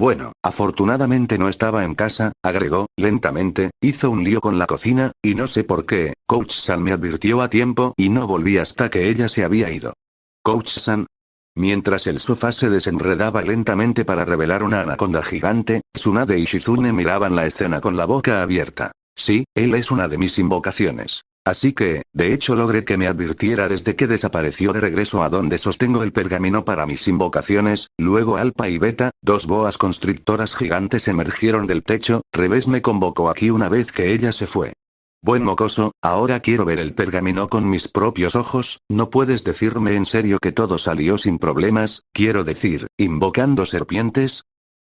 Bueno, afortunadamente no estaba en casa, agregó, lentamente, hizo un lío con la cocina, y no sé por qué, Coach-san me advirtió a tiempo y no volví hasta que ella se había ido. Coach-san. Mientras el sofá se desenredaba lentamente para revelar una anaconda gigante, Tsunade y Shizune miraban la escena con la boca abierta. Sí, él es una de mis invocaciones. Así que, de hecho logré que me advirtiera desde que desapareció de regreso a donde sostengo el pergamino para mis invocaciones, luego Alpha y Beta, dos boas constrictoras gigantes emergieron del techo, Revés me convocó aquí una vez que ella se fue. Buen mocoso, ahora quiero ver el pergamino con mis propios ojos, no puedes decirme en serio que todo salió sin problemas, quiero decir, invocando serpientes.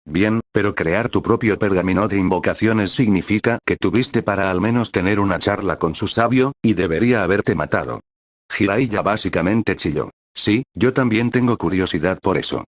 Bien, pero crear tu propio pergamino de invocaciones significa que tuviste para al menos tener una charla con su sabio, y debería haberte matado. Jiraiya básicamente chilló. Sí, yo también tengo curiosidad por eso.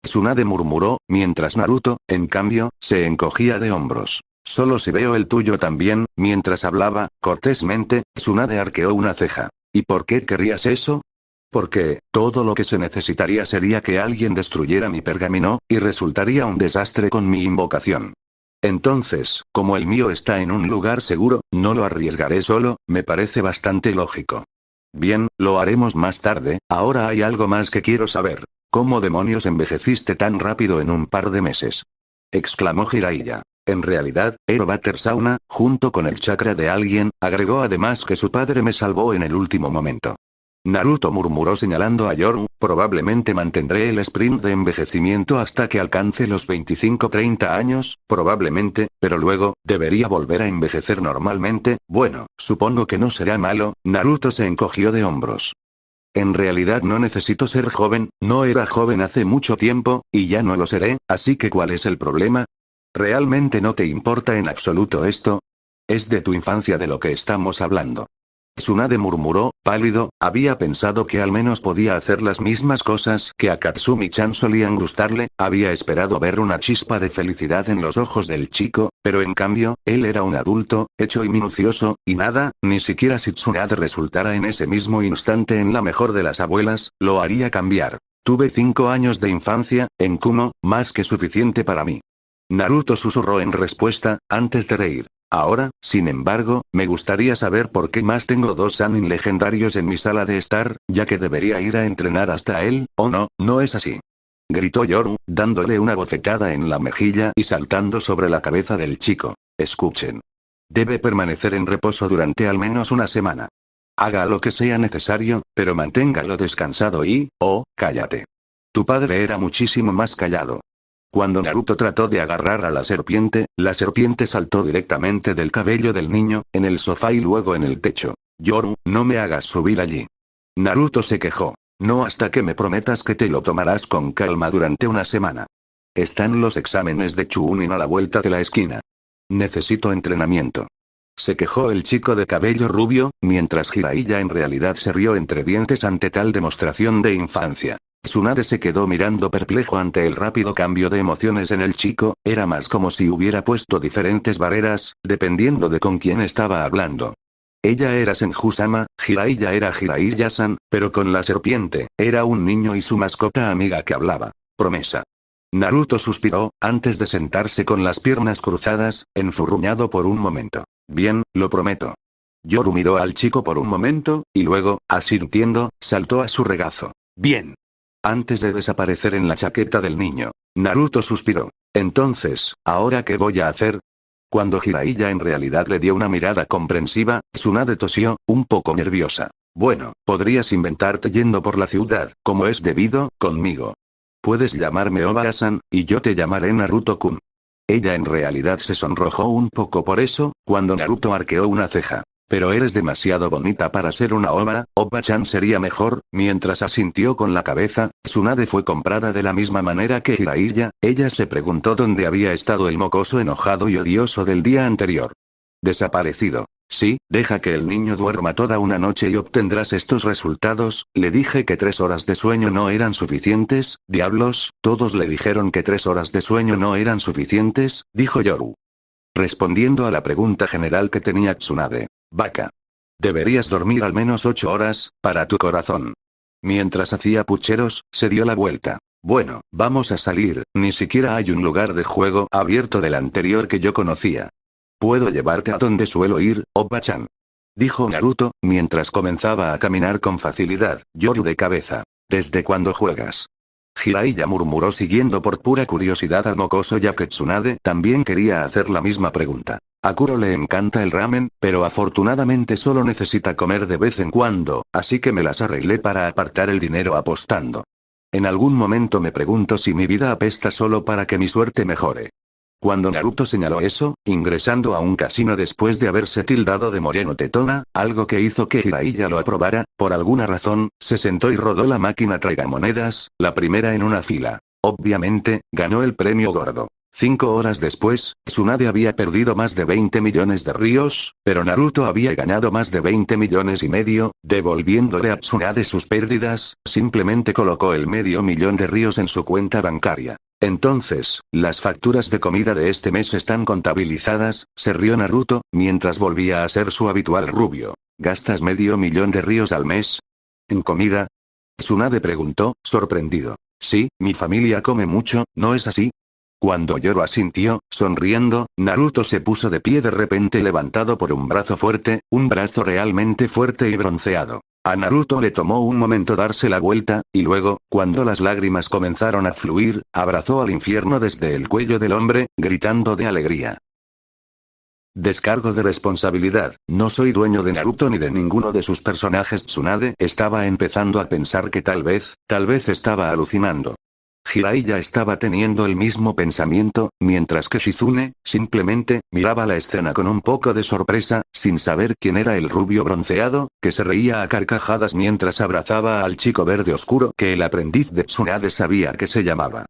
Tsunade murmuró, mientras Naruto, en cambio, se encogía de hombros. Solo si veo el tuyo también, mientras hablaba, cortésmente, Tsunade arqueó una ceja. ¿Y por qué querrías eso? Porque, todo lo que se necesitaría sería que alguien destruyera mi pergamino, y resultaría un desastre con mi invocación. Entonces, como el mío está en un lugar seguro, no lo arriesgaré solo, me parece bastante lógico. Bien, lo haremos más tarde, ahora hay algo más que quiero saber. ¿Cómo demonios envejeciste tan rápido en un par de meses? Exclamó Jiraiya. En realidad, era Water Sauna, junto con el chakra de alguien, agregó además que su padre me salvó en el último momento. Naruto murmuró señalando a Yoru, probablemente mantendré el sprint de envejecimiento hasta que alcance los 25-30 años, probablemente, pero luego, debería volver a envejecer normalmente, bueno, supongo que no será malo, Naruto se encogió de hombros. En realidad no necesito ser joven, no era joven hace mucho tiempo, y ya no lo seré, así que ¿cuál es el problema? ¿Realmente no te importa en absoluto esto? Es de tu infancia de lo que estamos hablando. Tsunade murmuró, pálido, había pensado que al menos podía hacer las mismas cosas que a Katsumi-chan solían gustarle, había esperado ver una chispa de felicidad en los ojos del chico, pero en cambio, él era un adulto, hecho y minucioso, y nada, ni siquiera si Tsunade resultara en ese mismo instante en la mejor de las abuelas, lo haría cambiar. Tuve 5 años de infancia, en Kumo, más que suficiente para mí. Naruto susurró en respuesta, antes de reír. Ahora, sin embargo, me gustaría saber por qué más tengo 2 Sannin legendarios en mi sala de estar, ya que debería ir a entrenar hasta él, ¿o no? No es así. Gritó Yoru, dándole una bofetada en la mejilla y saltando sobre la cabeza del chico. Escuchen. Debe permanecer en reposo durante al menos una semana. Haga lo que sea necesario, pero manténgalo descansado y, cállate. Tu padre era muchísimo más callado. Cuando Naruto trató de agarrar a la serpiente saltó directamente del cabello del niño, en el sofá y luego en el techo. Yoru, no me hagas subir allí. Naruto se quejó. No hasta que me prometas que te lo tomarás con calma durante una semana. Están los exámenes de Chunin a la vuelta de la esquina. Necesito entrenamiento. Se quejó el chico de cabello rubio, mientras Jiraiya en realidad se rió entre dientes ante tal demostración de infancia. Tsunade se quedó mirando perplejo ante el rápido cambio de emociones en el chico, era más como si hubiera puesto diferentes barreras, dependiendo de con quién estaba hablando. Ella era Senju-sama, Jiraiya era Jiraiya-san, pero con la serpiente, era un niño y su mascota amiga que hablaba. Promesa. Naruto suspiró, antes de sentarse con las piernas cruzadas, enfurruñado por un momento. Bien, lo prometo. Yoru miró al chico por un momento, y luego, asintiendo, saltó a su regazo. Bien. Antes de desaparecer en la chaqueta del niño, Naruto suspiró. Entonces, ¿ahora qué voy a hacer? Cuando Jiraiya en realidad le dio una mirada comprensiva, Tsunade tosió, un poco nerviosa. Bueno, podrías inventarte yendo por la ciudad, como es debido, conmigo. Puedes llamarme Obara-san, y yo te llamaré Naruto-kun. Ella en realidad se sonrojó un poco por eso, cuando Naruto arqueó una ceja. Pero eres demasiado bonita para ser una Obara, Oba-chan sería mejor, mientras asintió con la cabeza, Tsunade fue comprada de la misma manera que Jiraiya, ella se preguntó dónde había estado el mocoso enojado y odioso del día anterior. Desaparecido. Sí, deja que el niño duerma toda una noche y obtendrás estos resultados, le dije que 3 horas de sueño no eran suficientes, diablos, todos le dijeron que 3 horas de sueño no eran suficientes, dijo Yoru. Respondiendo a la pregunta general que tenía Tsunade. Vaca. Deberías dormir al menos 8 horas, para tu corazón. Mientras hacía pucheros, se dio la vuelta. Bueno, vamos a salir, ni siquiera hay un lugar de juego abierto del anterior que yo conocía. Puedo llevarte a donde suelo ir, Obba-chan. Dijo Naruto, mientras comenzaba a caminar con facilidad, Yoru de cabeza. ¿Desde cuándo juegas? Jiraiya murmuró siguiendo por pura curiosidad al mocoso ya que Tsunade también quería hacer la misma pregunta. A Kuro le encanta el ramen, pero afortunadamente solo necesita comer de vez en cuando, así que me las arreglé para apartar el dinero apostando. En algún momento me pregunto si mi vida apesta solo para que mi suerte mejore. Cuando Naruto señaló eso, ingresando a un casino después de haberse tildado de moreno tetona, algo que hizo que Jiraiya lo aprobara, por alguna razón, se sentó y rodó la máquina tragamonedas, la primera en una fila. Obviamente, ganó el premio gordo. 5 horas después, Tsunade había perdido más de 20 millones de ríos, pero Naruto había ganado más de 20 millones y medio, devolviéndole a Tsunade sus pérdidas, simplemente colocó el medio millón de ríos en su cuenta bancaria. Entonces, las facturas de comida de este mes están contabilizadas, se rió Naruto, mientras volvía a ser su habitual rubio. ¿Gastas medio millón de ríos al mes? ¿En comida? Tsunade preguntó, sorprendido. Sí, mi familia come mucho, ¿no es así? Cuando Yoru asintió, sonriendo, Naruto se puso de pie de repente levantado por un brazo fuerte, un brazo realmente fuerte y bronceado. A Naruto le tomó un momento darse la vuelta, y luego, cuando las lágrimas comenzaron a fluir, abrazó al infierno desde el cuello del hombre, gritando de alegría. Descargo de responsabilidad, no soy dueño de Naruto ni de ninguno de sus personajes. Tsunade estaba empezando a pensar que tal vez estaba alucinando. Jiraiya estaba teniendo el mismo pensamiento, mientras que Shizune, simplemente, miraba la escena con un poco de sorpresa, sin saber quién era el rubio bronceado, que se reía a carcajadas mientras abrazaba al chico verde oscuro que el aprendiz de Tsunade sabía que se llamaba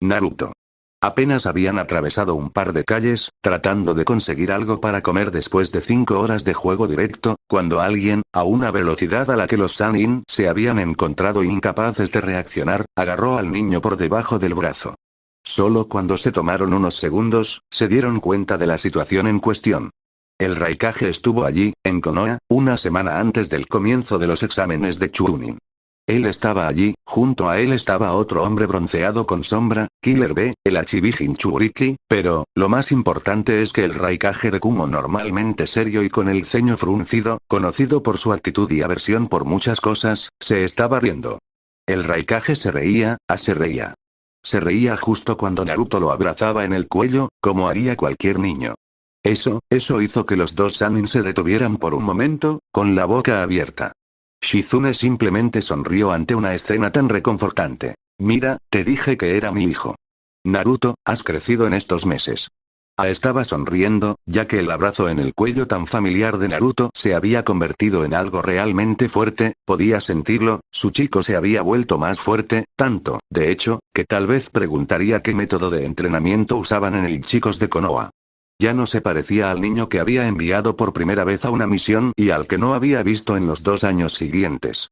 Naruto. Apenas habían atravesado un par de calles, tratando de conseguir algo para comer después de 5 horas de juego directo, cuando alguien, a una velocidad a la que los Sannin se habían encontrado incapaces de reaccionar, agarró al niño por debajo del brazo. Solo cuando se tomaron unos segundos, se dieron cuenta de la situación en cuestión. El Raikage estuvo allí, en Konoha, una semana antes del comienzo de los exámenes de Chunin. Él estaba allí, junto a él estaba otro hombre bronceado con sombra, Killer B, el Achibi Jinchuriki, pero, lo más importante es que el Raikage de Kumo normalmente serio y con el ceño fruncido, conocido por su actitud y aversión por muchas cosas, se estaba riendo. El Raikage se reía, se reía. Se reía justo cuando Naruto lo abrazaba en el cuello, como haría cualquier niño. Eso hizo que los dos Sannin se detuvieran por un momento, con la boca abierta. Shizune simplemente sonrió ante una escena tan reconfortante. Mira, te dije que era mi hijo. Naruto, has crecido en estos meses. Estaba sonriendo, ya que el abrazo en el cuello tan familiar de Naruto se había convertido en algo realmente fuerte, podía sentirlo, su chico se había vuelto más fuerte, tanto, de hecho, que tal vez preguntaría qué método de entrenamiento usaban en el Chicos de Konoha. Ya no se parecía al niño que había enviado por primera vez a una misión y al que no había visto en los 2 años siguientes.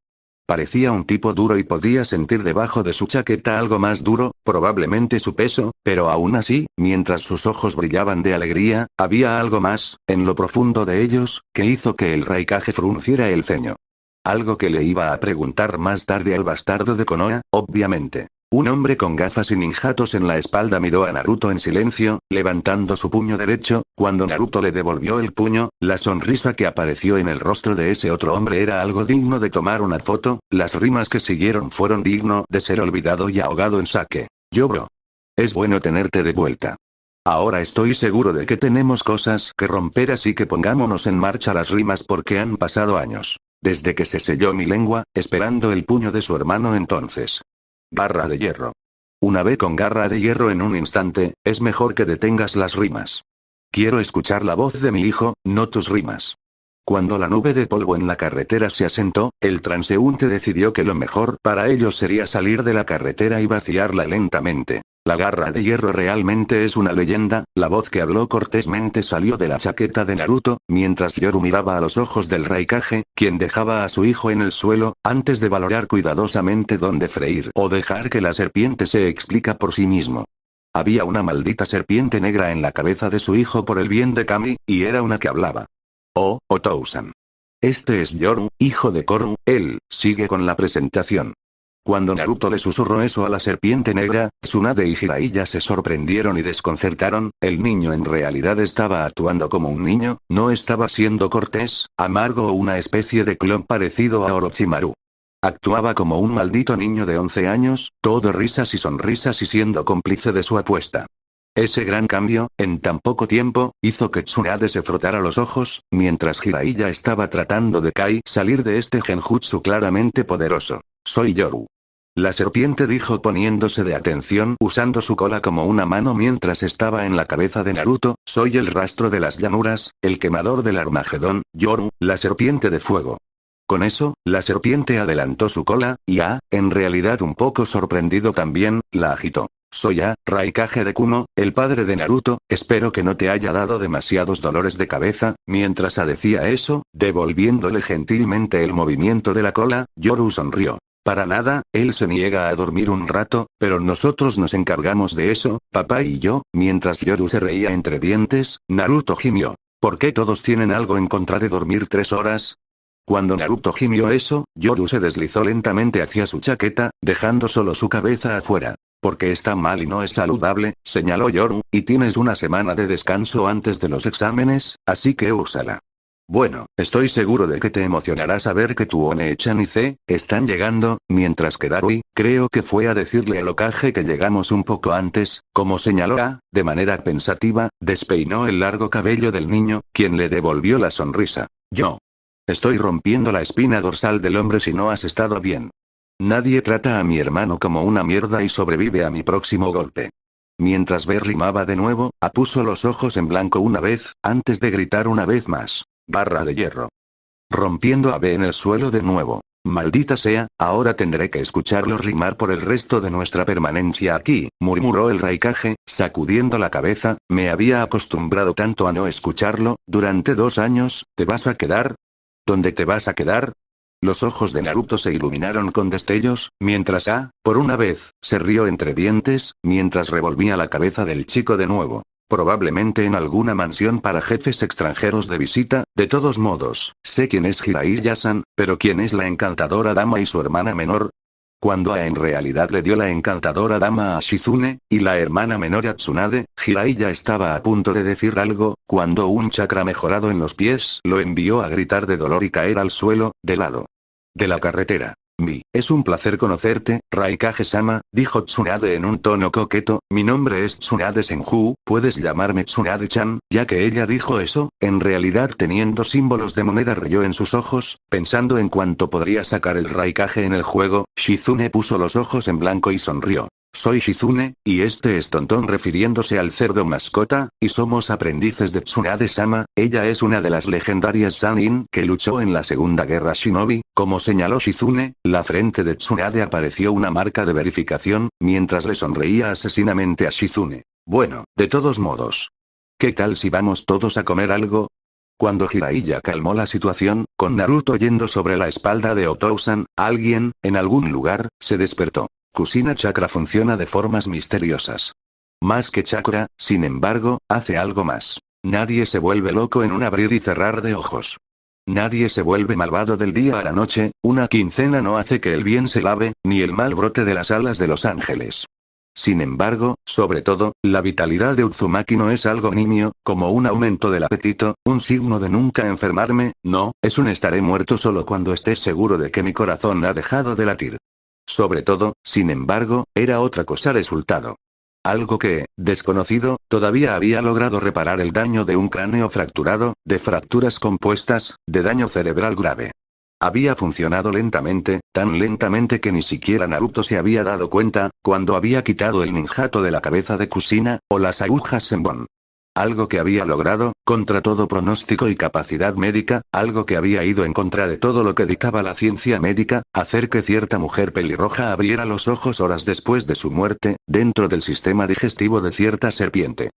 Parecía un tipo duro y podía sentir debajo de su chaqueta algo más duro, probablemente su peso, pero aún así, mientras sus ojos brillaban de alegría, había algo más, en lo profundo de ellos, que hizo que el Raikage frunciera el ceño. Algo que le iba a preguntar más tarde al bastardo de Konoha, obviamente. Un hombre con gafas y ninjatos en la espalda miró a Naruto en silencio, levantando su puño derecho. Cuando Naruto le devolvió el puño, la sonrisa que apareció en el rostro de ese otro hombre era algo digno de tomar una foto. Las rimas que siguieron fueron digno de ser olvidado y ahogado en sake. Yo bro. Es bueno tenerte de vuelta. Ahora estoy seguro de que tenemos cosas que romper, así que pongámonos en marcha las rimas porque han pasado años. Desde que se selló mi lengua, esperando el puño de su hermano entonces. Garra de hierro. Una vez con garra de hierro en un instante, es mejor que detengas las rimas. Quiero escuchar la voz de mi hijo, no tus rimas. Cuando la nube de polvo en la carretera se asentó, el transeúnte decidió que lo mejor para ellos sería salir de la carretera y vaciarla lentamente. La garra de hierro realmente es una leyenda. La voz que habló cortésmente salió de la chaqueta de Naruto, mientras Yoru miraba a los ojos del Raikage, quien dejaba a su hijo en el suelo, antes de valorar cuidadosamente dónde freír o dejar que la serpiente se explica por sí mismo. Había una maldita serpiente negra en la cabeza de su hijo por el bien de Kami, y era una que hablaba. Oh, Otousan. Este es Yoru, hijo de Koru, él, sigue con la presentación. Cuando Naruto le susurró eso a la serpiente negra, Tsunade y Jiraiya se sorprendieron y desconcertaron. El niño en realidad estaba actuando como un niño, no estaba siendo cortés, amargo o una especie de clon parecido a Orochimaru. Actuaba como un maldito niño de 11 años, todo risas y sonrisas y siendo cómplice de su apuesta. Ese gran cambio, en tan poco tiempo, hizo que Tsunade se frotara los ojos, mientras Jiraiya estaba tratando de salir de este genjutsu claramente poderoso. Soy Yoru. La serpiente dijo poniéndose de atención usando su cola como una mano mientras estaba en la cabeza de Naruto, soy el rastro de las llanuras, el quemador del Armagedón, Yoru, la serpiente de fuego. Con eso, la serpiente adelantó su cola, y en realidad un poco sorprendido también, la agitó. Soy Raikage de Kumo, el padre de Naruto, espero que no te haya dado demasiados dolores de cabeza. Mientras decía eso, devolviéndole gentilmente el movimiento de la cola, Yoru sonrió. Para nada, él se niega a dormir un rato, pero nosotros nos encargamos de eso, papá y yo. Mientras Yoru se reía entre dientes, Naruto gimió. ¿Por qué todos tienen algo en contra de dormir 3 horas? Cuando Naruto gimió eso, Yoru se deslizó lentamente hacia su chaqueta, dejando solo su cabeza afuera. Porque está mal y no es saludable, señaló Yoru, y tienes una semana de descanso antes de los exámenes, así que úsala. Bueno, estoy seguro de que te emocionará saber que tu One-chan y C están llegando, mientras que Darui, creo que fue a decirle al Hokage que llegamos un poco antes, como señaló de manera pensativa, despeinó el largo cabello del niño, quien le devolvió la sonrisa. Yo. Estoy rompiendo la espina dorsal del hombre si no has estado bien. Nadie trata a mi hermano como una mierda y sobrevive a mi próximo golpe. Mientras B rimaba de nuevo, puso los ojos en blanco una vez, antes de gritar una vez más. Barra de hierro. Rompiendo a B en el suelo de nuevo. Maldita sea, ahora tendré que escucharlo rimar por el resto de nuestra permanencia aquí, murmuró el Raikage, sacudiendo la cabeza, me había acostumbrado tanto a no escucharlo, durante 2 años, ¿te vas a quedar? ¿Dónde te vas a quedar? Los ojos de Naruto se iluminaron con destellos, mientras por una vez, se rió entre dientes, mientras revolvía la cabeza del chico de nuevo. Probablemente en alguna mansión para jefes extranjeros de visita, de todos modos, sé quién es Jiraiya-san, pero quién es la encantadora dama y su hermana menor. Cuando en realidad le dio la encantadora dama a Shizune, y la hermana menor a Tsunade, Jiraiya estaba a punto de decir algo, cuando un chakra mejorado en los pies lo envió a gritar de dolor y caer al suelo, de lado. De la carretera. Es un placer conocerte, Raikage-sama, dijo Tsunade en un tono coqueto, mi nombre es Tsunade Senju, puedes llamarme Tsunade-chan, ya que ella dijo eso, en realidad teniendo símbolos de moneda brilló en sus ojos, pensando en cuánto podría sacar el Raikage en el juego, Shizune puso los ojos en blanco y sonrió. Soy Shizune, y este es Tontón refiriéndose al cerdo mascota, y somos aprendices de Tsunade-sama, ella es una de las legendarias Sannin que luchó en la Segunda Guerra Shinobi, como señaló Shizune, la frente de Tsunade apareció una marca de verificación, mientras le sonreía asesinamente a Shizune. Bueno, de todos modos. ¿Qué tal si vamos todos a comer algo? Cuando Jiraiya calmó la situación, con Naruto yendo sobre la espalda de Otousan, alguien, en algún lugar, se despertó. Kusina Chakra funciona de formas misteriosas. Más que chakra, sin embargo, hace algo más. Nadie se vuelve loco en un abrir y cerrar de ojos. Nadie se vuelve malvado del día a la noche, una quincena no hace que el bien se lave, ni el mal brote de las alas de los ángeles. Sin embargo, sobre todo, la vitalidad de Uzumaki no es algo nimio, como un aumento del apetito, un signo de nunca enfermarme, no, es un estaré muerto solo cuando estés seguro de que mi corazón ha dejado de latir. Sobre todo, sin embargo, era otra cosa resultado. Algo que, desconocido, todavía había logrado reparar el daño de un cráneo fracturado, de fracturas compuestas, de daño cerebral grave. Había funcionado lentamente, tan lentamente que ni siquiera Naruto se había dado cuenta, cuando había quitado el ninjato de la cabeza de Kusina, o las agujas Senbon. Algo que había logrado, contra todo pronóstico y capacidad médica, algo que había ido en contra de todo lo que dictaba la ciencia médica, hacer que cierta mujer pelirroja abriera los ojos horas después de su muerte, dentro del sistema digestivo de cierta serpiente.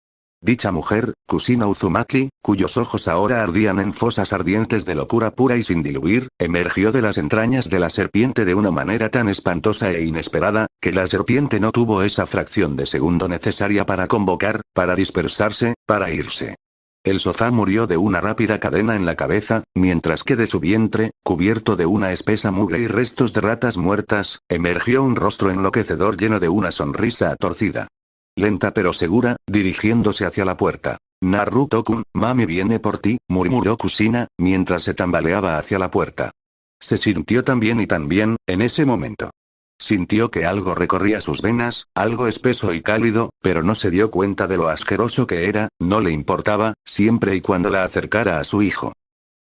Dicha mujer, Kusina Uzumaki, cuyos ojos ahora ardían en fosas ardientes de locura pura y sin diluir, emergió de las entrañas de la serpiente de una manera tan espantosa e inesperada, que la serpiente no tuvo esa fracción de segundo necesaria para convocar, para dispersarse, para irse. El sofá murió de una rápida cadena en la cabeza, mientras que de su vientre, cubierto de una espesa mugre y restos de ratas muertas, emergió un rostro enloquecedor lleno de una sonrisa torcida. Lenta pero segura, dirigiéndose hacia la puerta. Naruto-kun, mami viene por ti, murmuró Kushina, mientras se tambaleaba hacia la puerta. Se sintió tan bien y tan bien, en ese momento. Sintió que algo recorría sus venas, algo espeso y cálido, pero no se dio cuenta de lo asqueroso que era, no le importaba, siempre y cuando la acercara a su hijo.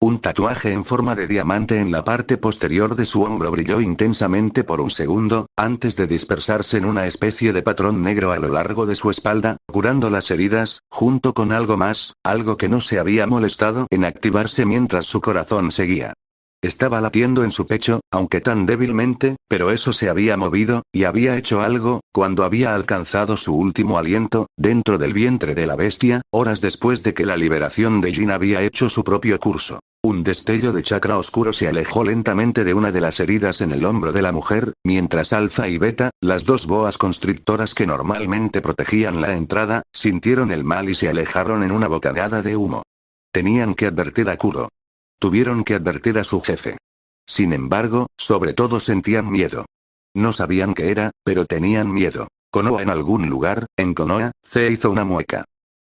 Un tatuaje en forma de diamante en la parte posterior de su hombro brilló intensamente por un segundo, antes de dispersarse en una especie de patrón negro a lo largo de su espalda, curando las heridas, junto con algo más, algo que no se había molestado en activarse mientras su corazón seguía. Estaba latiendo en su pecho, aunque tan débilmente, pero eso se había movido, y había hecho algo, cuando había alcanzado su último aliento, dentro del vientre de la bestia, horas después de que la liberación de Jin había hecho su propio curso. Un destello de chakra oscuro se alejó lentamente de una de las heridas en el hombro de la mujer, mientras Alpha y Beta, las dos boas constrictoras que normalmente protegían la entrada, sintieron el mal y se alejaron en una bocanada de humo. Tenían que advertir a Kuro. Tuvieron que advertir a su jefe. Sin embargo, sobre todo sentían miedo. No sabían qué era, pero tenían miedo. Konoha en algún lugar, en Konoha, se hizo una mueca.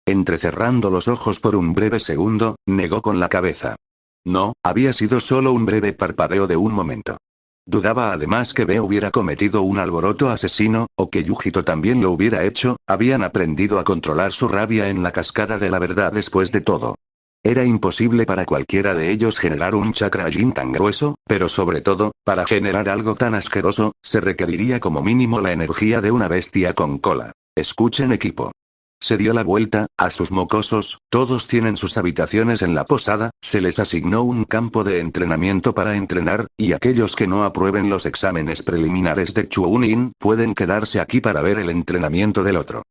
Entrecerrando los ojos por un breve segundo, negó con la cabeza. No, había sido solo un breve parpadeo de un momento. Dudaba además que Be hubiera cometido un alboroto asesino, o que Yujito también lo hubiera hecho, habían aprendido a controlar su rabia en la cascada de la verdad después de todo. Era imposible para cualquiera de ellos generar un chakra Jin tan grueso, pero sobre todo, para generar algo tan asqueroso, se requeriría como mínimo la energía de una bestia con cola. Escuchen equipo. Se dio la vuelta, a sus mocosos, todos tienen sus habitaciones en la posada, se les asignó un campo de entrenamiento para entrenar, y aquellos que no aprueben los exámenes preliminares de Chuunin pueden quedarse aquí para ver el entrenamiento del otro.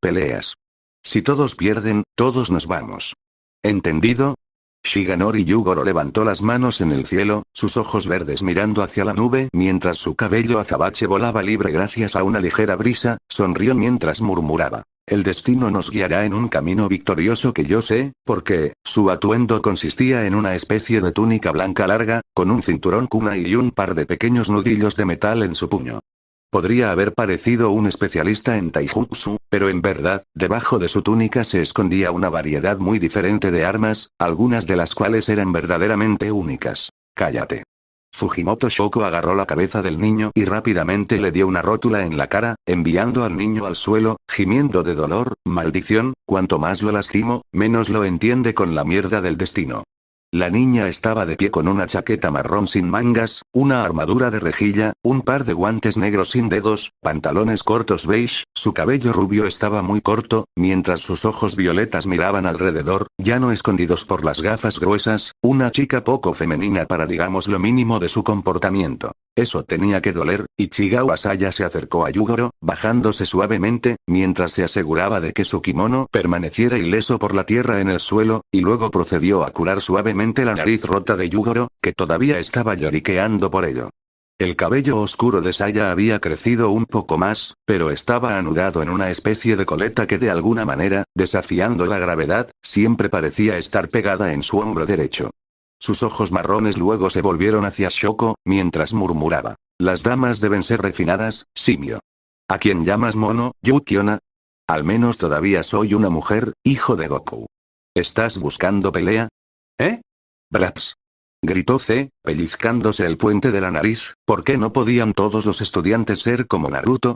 Peleas. Si todos pierden, todos nos vamos. ¿Entendido? Shiganori Yugoro levantó las manos en el cielo, sus ojos verdes mirando hacia la nube mientras su cabello azabache volaba libre gracias a una ligera brisa, sonrió mientras murmuraba. El destino nos guiará en un camino victorioso que yo sé, porque, su atuendo consistía en una especie de túnica blanca larga, con un cinturón kunai y un par de pequeños nudillos de metal en su puño. Podría haber parecido un especialista en taijutsu, pero en verdad, debajo de su túnica se escondía una variedad muy diferente de armas, algunas de las cuales eran verdaderamente únicas. Cállate. Fujimoto Shoko agarró la cabeza del niño y rápidamente le dio una rótula en la cara, enviando al niño al suelo, gimiendo de dolor. Maldición, cuanto más lo lastimo, menos lo entiende con la mierda del destino. La niña estaba de pie con una chaqueta marrón sin mangas, una armadura de rejilla, un par de guantes negros sin dedos, pantalones cortos beige, su cabello rubio estaba muy corto, mientras sus ojos violetas miraban alrededor, ya no escondidos por las gafas gruesas, una chica poco femenina para digamos lo mínimo de su comportamiento. Eso tenía que doler, y Chigao Asaya se acercó a Yugoro, bajándose suavemente, mientras se aseguraba de que su kimono permaneciera ileso por la tierra en el suelo, y luego procedió a curar suavemente la nariz rota de Yugoro, que todavía estaba lloriqueando por ello. El cabello oscuro de Saya había crecido un poco más, pero estaba anudado en una especie de coleta que de alguna manera, desafiando la gravedad, siempre parecía estar pegada en su hombro derecho. Sus ojos marrones luego se volvieron hacia Shoko, mientras murmuraba. Las damas deben ser refinadas, simio. ¿A quién llamas mono, Yukiona? Al menos todavía soy una mujer, hijo de Goku. ¿Estás buscando pelea? ¿Eh? Braps. Gritó C, pellizcándose el puente de la nariz, ¿por qué no podían todos los estudiantes ser como Naruto?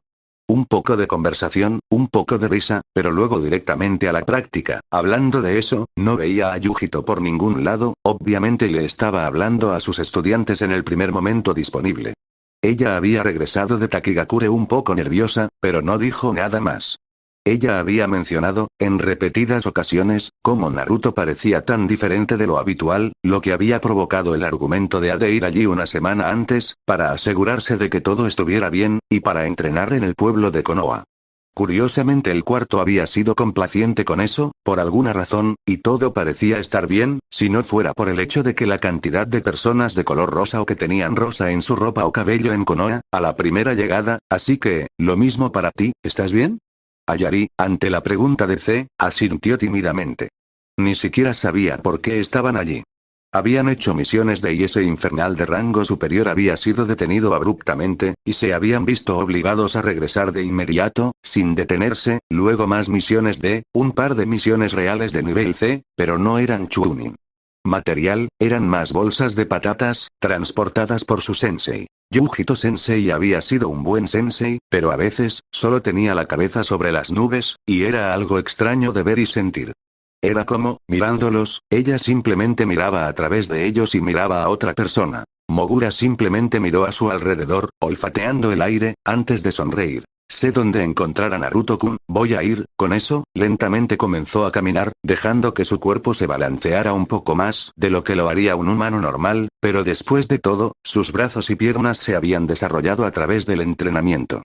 Un poco de conversación, un poco de risa, pero luego directamente a la práctica. Hablando de eso, no veía a Yujito por ningún lado, obviamente le estaba hablando a sus estudiantes en el primer momento disponible. Ella había regresado de Takigakure un poco nerviosa, pero no dijo nada más. Ella había mencionado, en repetidas ocasiones, cómo Naruto parecía tan diferente de lo habitual, lo que había provocado el argumento de ir allí una semana antes, para asegurarse de que todo estuviera bien, y para entrenar en el pueblo de Konoha. Curiosamente el cuarto había sido complaciente con eso, por alguna razón, y todo parecía estar bien, si no fuera por el hecho de que la cantidad de personas de color rosa o que tenían rosa en su ropa o cabello en Konoha, a la primera llegada, así que, lo mismo para ti, ¿estás bien? Ayari, ante la pregunta de C, asintió tímidamente. Ni siquiera sabía por qué estaban allí. Habían hecho misiones y ese infernal de rango superior había sido detenido abruptamente, y se habían visto obligados a regresar de inmediato, sin detenerse, luego más misiones un par de misiones reales de nivel C, pero no eran Chunin. Material, eran más bolsas de patatas, transportadas por su sensei. Yujito Sensei había sido un buen sensei, pero a veces, solo tenía la cabeza sobre las nubes, y era algo extraño de ver y sentir. Era como, mirándolos, ella simplemente miraba a través de ellos y miraba a otra persona. Mogura simplemente miró a su alrededor, olfateando el aire, antes de sonreír. Sé dónde encontrar a Naruto-kun, voy a ir, con eso, lentamente comenzó a caminar, dejando que su cuerpo se balanceara un poco más de lo que lo haría un humano normal, pero después de todo, sus brazos y piernas se habían desarrollado a través del entrenamiento.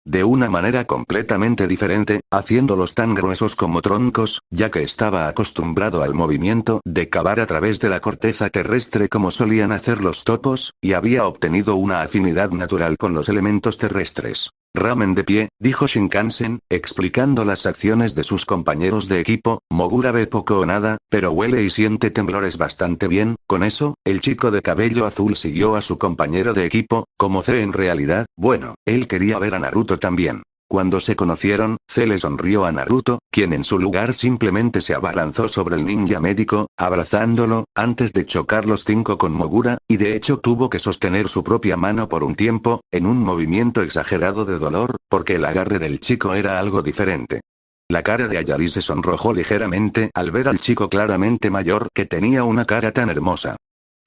De una manera completamente diferente, haciéndolos tan gruesos como troncos, ya que estaba acostumbrado al movimiento de cavar a través de la corteza terrestre como solían hacer los topos, y había obtenido una afinidad natural con los elementos terrestres. Ramen de pie, dijo Shinkansen, explicando las acciones de sus compañeros de equipo. Mogura ve poco o nada, pero huele y siente temblores bastante bien. Con eso, el chico de cabello azul siguió a su compañero de equipo, como C en realidad, bueno, él quería ver a Naruto también. Cuando se conocieron, C le sonrió a Naruto, quien en su lugar simplemente se abalanzó sobre el ninja médico, abrazándolo, antes de chocar los 5 con Mogura, y de hecho tuvo que sostener su propia mano por un tiempo, en un movimiento exagerado de dolor, porque el agarre del chico era algo diferente. La cara de Ayari se sonrojó ligeramente al ver al chico claramente mayor que tenía una cara tan hermosa.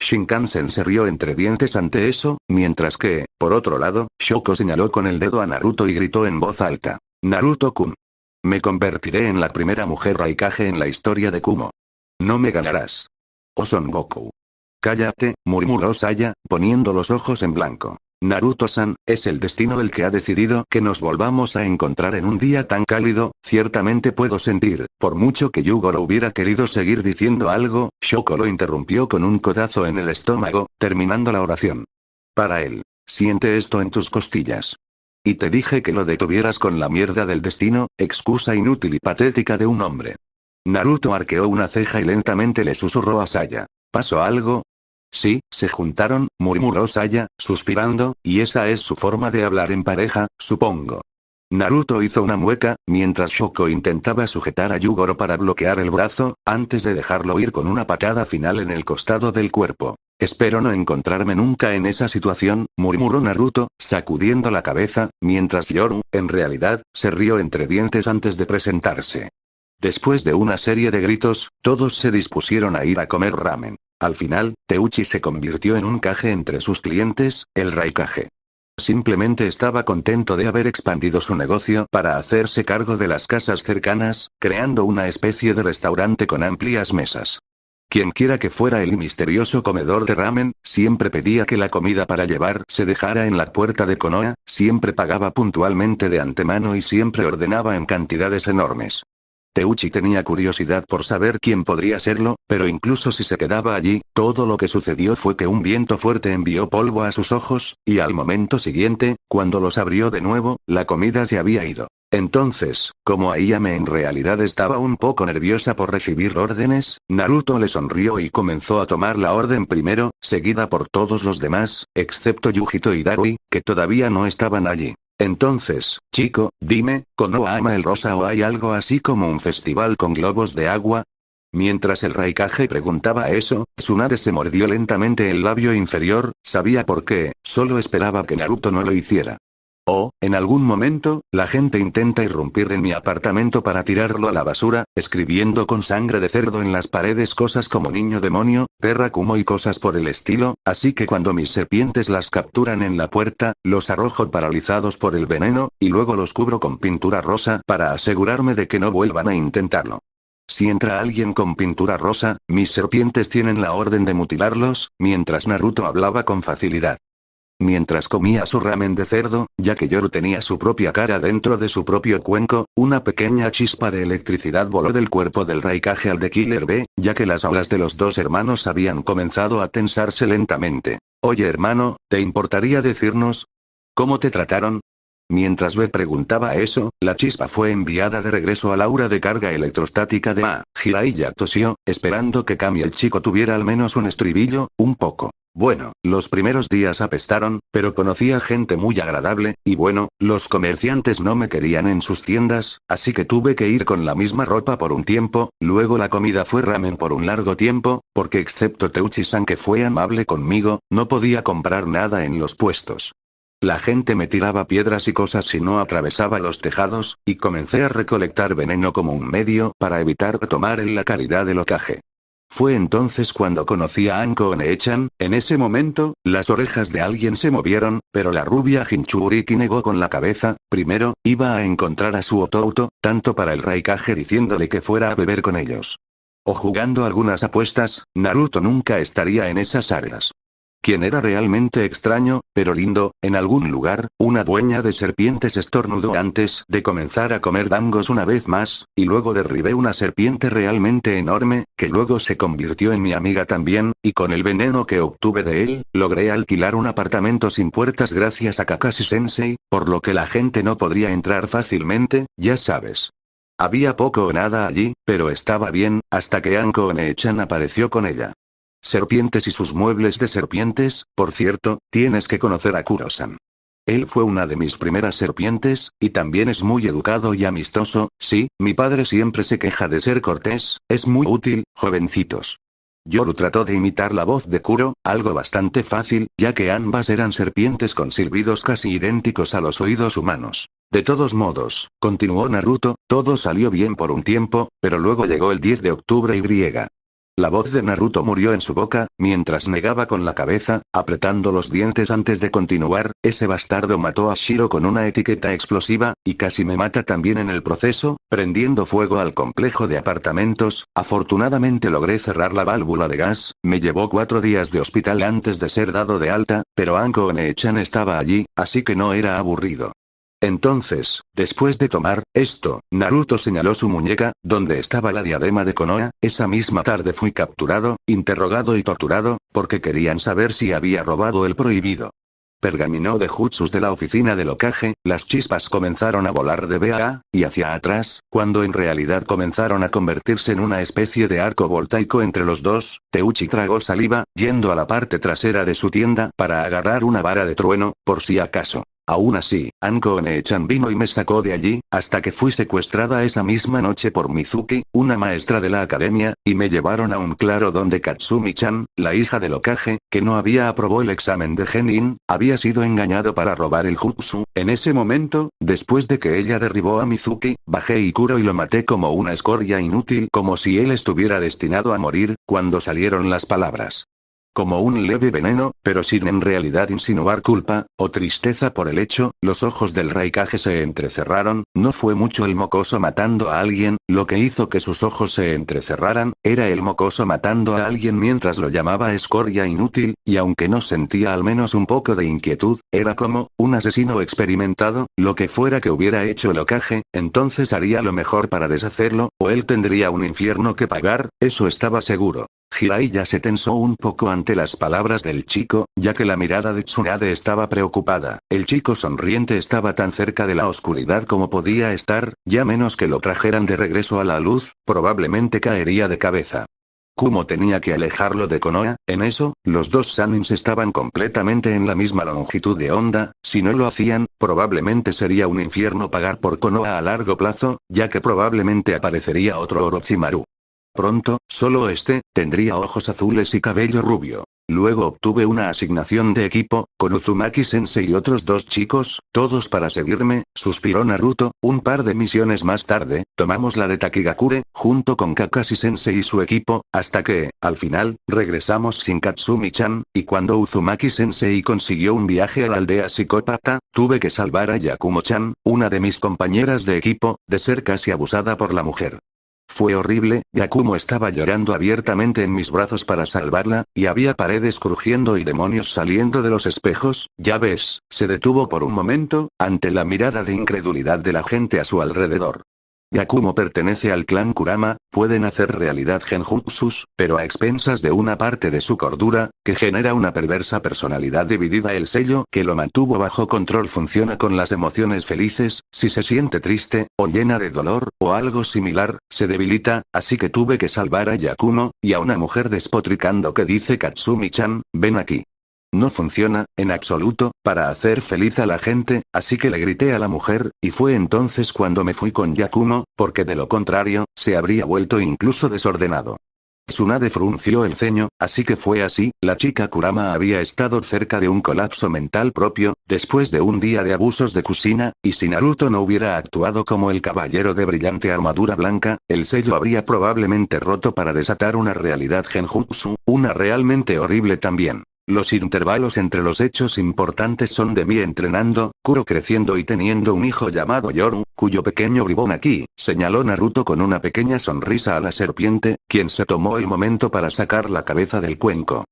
Shinkansen se rió entre dientes ante eso, mientras que, por otro lado, Shoko señaló con el dedo a Naruto y gritó en voz alta. Naruto-kun. Me convertiré en la primera mujer Raikage en la historia de Kumo. No me ganarás. Oh Son Goku. Cállate, murmuró Saya, poniendo los ojos en blanco. Naruto-san, es el destino el que ha decidido que nos volvamos a encontrar en un día tan cálido, ciertamente puedo sentir, por mucho que Yugoro hubiera querido seguir diciendo algo, Shoko lo interrumpió con un codazo en el estómago, terminando la oración. Para él. Siente esto en tus costillas. Y te dije que lo detuvieras con la mierda del destino, excusa inútil y patética de un hombre. Naruto arqueó una ceja y lentamente le susurró a Saya. ¿Pasó algo? Sí, se juntaron, murmuró Saya, suspirando, y esa es su forma de hablar en pareja, supongo. Naruto hizo una mueca, mientras Shoko intentaba sujetar a Yugoro para bloquear el brazo, antes de dejarlo ir con una patada final en el costado del cuerpo. Espero no encontrarme nunca en esa situación, murmuró Naruto, sacudiendo la cabeza, mientras Yoru, en realidad, se rió entre dientes antes de presentarse. Después de una serie de gritos, todos se dispusieron a ir a comer ramen. Al final, Teuchi se convirtió en un Kage entre sus clientes, el Raikage. Simplemente estaba contento de haber expandido su negocio para hacerse cargo de las casas cercanas, creando una especie de restaurante con amplias mesas. Quienquiera que fuera el misterioso comedor de ramen, siempre pedía que la comida para llevar se dejara en la puerta de Konoha, siempre pagaba puntualmente de antemano y siempre ordenaba en cantidades enormes. Teuchi tenía curiosidad por saber quién podría serlo, pero incluso si se quedaba allí, todo lo que sucedió fue que un viento fuerte envió polvo a sus ojos, y al momento siguiente, cuando los abrió de nuevo, la comida se había ido. Entonces, como Ayame en realidad estaba un poco nerviosa por recibir órdenes, Naruto le sonrió y comenzó a tomar la orden primero, seguida por todos los demás, excepto Yujito y Darui, que todavía no estaban allí. Entonces, chico, dime, ¿Konoha ama el rosa o hay algo así como un festival con globos de agua? Mientras el Raikage preguntaba eso, Tsunade se mordió lentamente el labio inferior, sabía por qué, solo esperaba que Naruto no lo hiciera. Oh, en algún momento, la gente intenta irrumpir en mi apartamento para tirarlo a la basura, escribiendo con sangre de cerdo en las paredes cosas como niño demonio, perra Kumo y cosas por el estilo, así que cuando mis serpientes las capturan en la puerta, los arrojo paralizados por el veneno, y luego los cubro con pintura rosa para asegurarme de que no vuelvan a intentarlo. Si entra alguien con pintura rosa, mis serpientes tienen la orden de mutilarlos, mientras Naruto hablaba con facilidad. Mientras comía su ramen de cerdo, ya que Yoru tenía su propia cara dentro de su propio cuenco, una pequeña chispa de electricidad voló del cuerpo del Raikage al de Killer B, ya que las aulas de los dos hermanos habían comenzado a tensarse lentamente. Oye hermano, ¿te importaría decirnos cómo te trataron? Mientras B preguntaba eso, la chispa fue enviada de regreso al aura de carga electrostática de A. Jiraiya tosió, esperando que Kami el chico tuviera al menos un estribillo, un poco. Bueno, los primeros días apestaron, pero conocía gente muy agradable, y bueno, los comerciantes no me querían en sus tiendas, así que tuve que ir con la misma ropa por un tiempo, luego la comida fue ramen por un largo tiempo, porque excepto Teuchi-san que fue amable conmigo, no podía comprar nada en los puestos. La gente me tiraba piedras y cosas si no atravesaba los tejados, y comencé a recolectar veneno como un medio para evitar tomar en la caridad del Hokage. Fue entonces cuando conocí a Anko One-chan. En ese momento, las orejas de alguien se movieron, pero la rubia Jinchuriki negó con la cabeza. Primero, iba a encontrar a su Otouto, tanto para el Raikage diciéndole que fuera a beber con ellos. O jugando algunas apuestas, Naruto nunca estaría en esas áreas. Quien era realmente extraño, pero lindo, en algún lugar, una dueña de serpientes estornudó antes de comenzar a comer dangos una vez más, y luego derribé una serpiente realmente enorme, que luego se convirtió en mi amiga también, y con el veneno que obtuve de él, logré alquilar un apartamento sin puertas gracias a Kakashi-sensei, por lo que la gente no podría entrar fácilmente, ya sabes. Había poco o nada allí, pero estaba bien, hasta que Anko One-chan apareció con ella. Serpientes y sus muebles de serpientes. Por cierto, tienes que conocer a Kuro-san. Él fue una de mis primeras serpientes, y también es muy educado y amistoso. Sí, mi padre siempre se queja de ser cortés, es muy útil, jovencitos. Yoru trató de imitar la voz de Kuro, algo bastante fácil, ya que ambas eran serpientes con silbidos casi idénticos a los oídos humanos. De todos modos, continuó Naruto, todo salió bien por un tiempo, pero luego llegó el 10 de octubre y. La voz de Naruto murió en su boca, mientras negaba con la cabeza, apretando los dientes antes de continuar. Ese bastardo mató a Shiro con una etiqueta explosiva, y casi me mata también en el proceso, prendiendo fuego al complejo de apartamentos. Afortunadamente logré cerrar la válvula de gas. Me llevó 4 días de hospital antes de ser dado de alta, pero Anko One-chan estaba allí, así que no era aburrido. Entonces, después de tomar esto, Naruto señaló su muñeca, donde estaba la diadema de Konoha. Esa misma tarde fui capturado, interrogado y torturado, porque querían saber si había robado el prohibido pergamino de jutsus de la oficina del Hokage. Las chispas comenzaron a volar de B a A, y hacia atrás, cuando en realidad comenzaron a convertirse en una especie de arco voltaico entre los dos. Teuchi tragó saliva, yendo a la parte trasera de su tienda para agarrar una vara de trueno, por si acaso. Aún así, Anko One-chan vino y me sacó de allí, hasta que fui secuestrada esa misma noche por Mizuki, una maestra de la academia, y me llevaron a un claro donde Katsumi-chan, la hija del Hokage, que no había aprobado el examen de Genin, había sido engañado para robar el jutsu. En ese momento, después de que ella derribó a Mizuki, bajé y Kuro y lo maté como una escoria inútil, como si él estuviera destinado a morir. Cuando salieron las palabras como un leve veneno, pero sin en realidad insinuar culpa o tristeza por el hecho, los ojos del Raikage se entrecerraron. No fue mucho el mocoso matando a alguien, lo que hizo que sus ojos se entrecerraran, era el mocoso matando a alguien mientras lo llamaba escoria inútil, y aunque no sentía al menos un poco de inquietud, era como un asesino experimentado. Lo que fuera que hubiera hecho el Hokage, entonces haría lo mejor para deshacerlo, o él tendría un infierno que pagar, eso estaba seguro. Jiraiya se tensó un poco ante las palabras del chico, ya que la mirada de Tsunade estaba preocupada. El chico sonriente estaba tan cerca de la oscuridad como podía estar, ya menos que lo trajeran de regreso a la luz, probablemente caería de cabeza. Kumo tenía que alejarlo de Konoha. En eso, los dos Sanins estaban completamente en la misma longitud de onda. Si no lo hacían, probablemente sería un infierno pagar por Konoha a largo plazo, ya que probablemente aparecería otro Orochimaru. Pronto, solo este, tendría ojos azules y cabello rubio. Luego obtuve una asignación de equipo, con Uzumaki-sensei y otros 2 chicos, todos para seguirme, suspiró Naruto. Un par de misiones más tarde, tomamos la de Takigakure, junto con Kakashi-sensei y su equipo, hasta que, al final, regresamos sin Katsumi-chan, y cuando Uzumaki-sensei consiguió un viaje a la aldea psicópata, tuve que salvar a Yakumo-chan, una de mis compañeras de equipo, de ser casi abusada por la mujer. Fue horrible. Yakumo estaba llorando abiertamente en mis brazos para salvarla, y había paredes crujiendo y demonios saliendo de los espejos. Ya ves, se detuvo por un momento, ante la mirada de incredulidad de la gente a su alrededor. Yakumo pertenece al clan Kurama, pueden hacer realidad genjutsus, pero a expensas de una parte de su cordura, que genera una perversa personalidad dividida. El sello que lo mantuvo bajo control funciona con las emociones felices, si se siente triste, o llena de dolor, o algo similar, se debilita, así que tuve que salvar a Yakumo, y a una mujer despotricando que dice Katsumi-chan, ven aquí. No funciona, en absoluto, para hacer feliz a la gente, así que le grité a la mujer, y fue entonces cuando me fui con Yakumo, porque de lo contrario, se habría vuelto incluso desordenado. Tsunade frunció el ceño, así que fue así, la chica Kurama había estado cerca de un colapso mental propio, después de un día de abusos de Kushina, y si Naruto no hubiera actuado como el caballero de brillante armadura blanca, el sello habría probablemente roto para desatar una realidad genjutsu, una realmente horrible también. Los intervalos entre los hechos importantes son de mí entrenando, Kuro creciendo y teniendo un hijo llamado Yoru, cuyo pequeño bribón aquí, señaló Naruto con una pequeña sonrisa a la serpiente, quien se tomó el momento para sacar la cabeza del cuenco.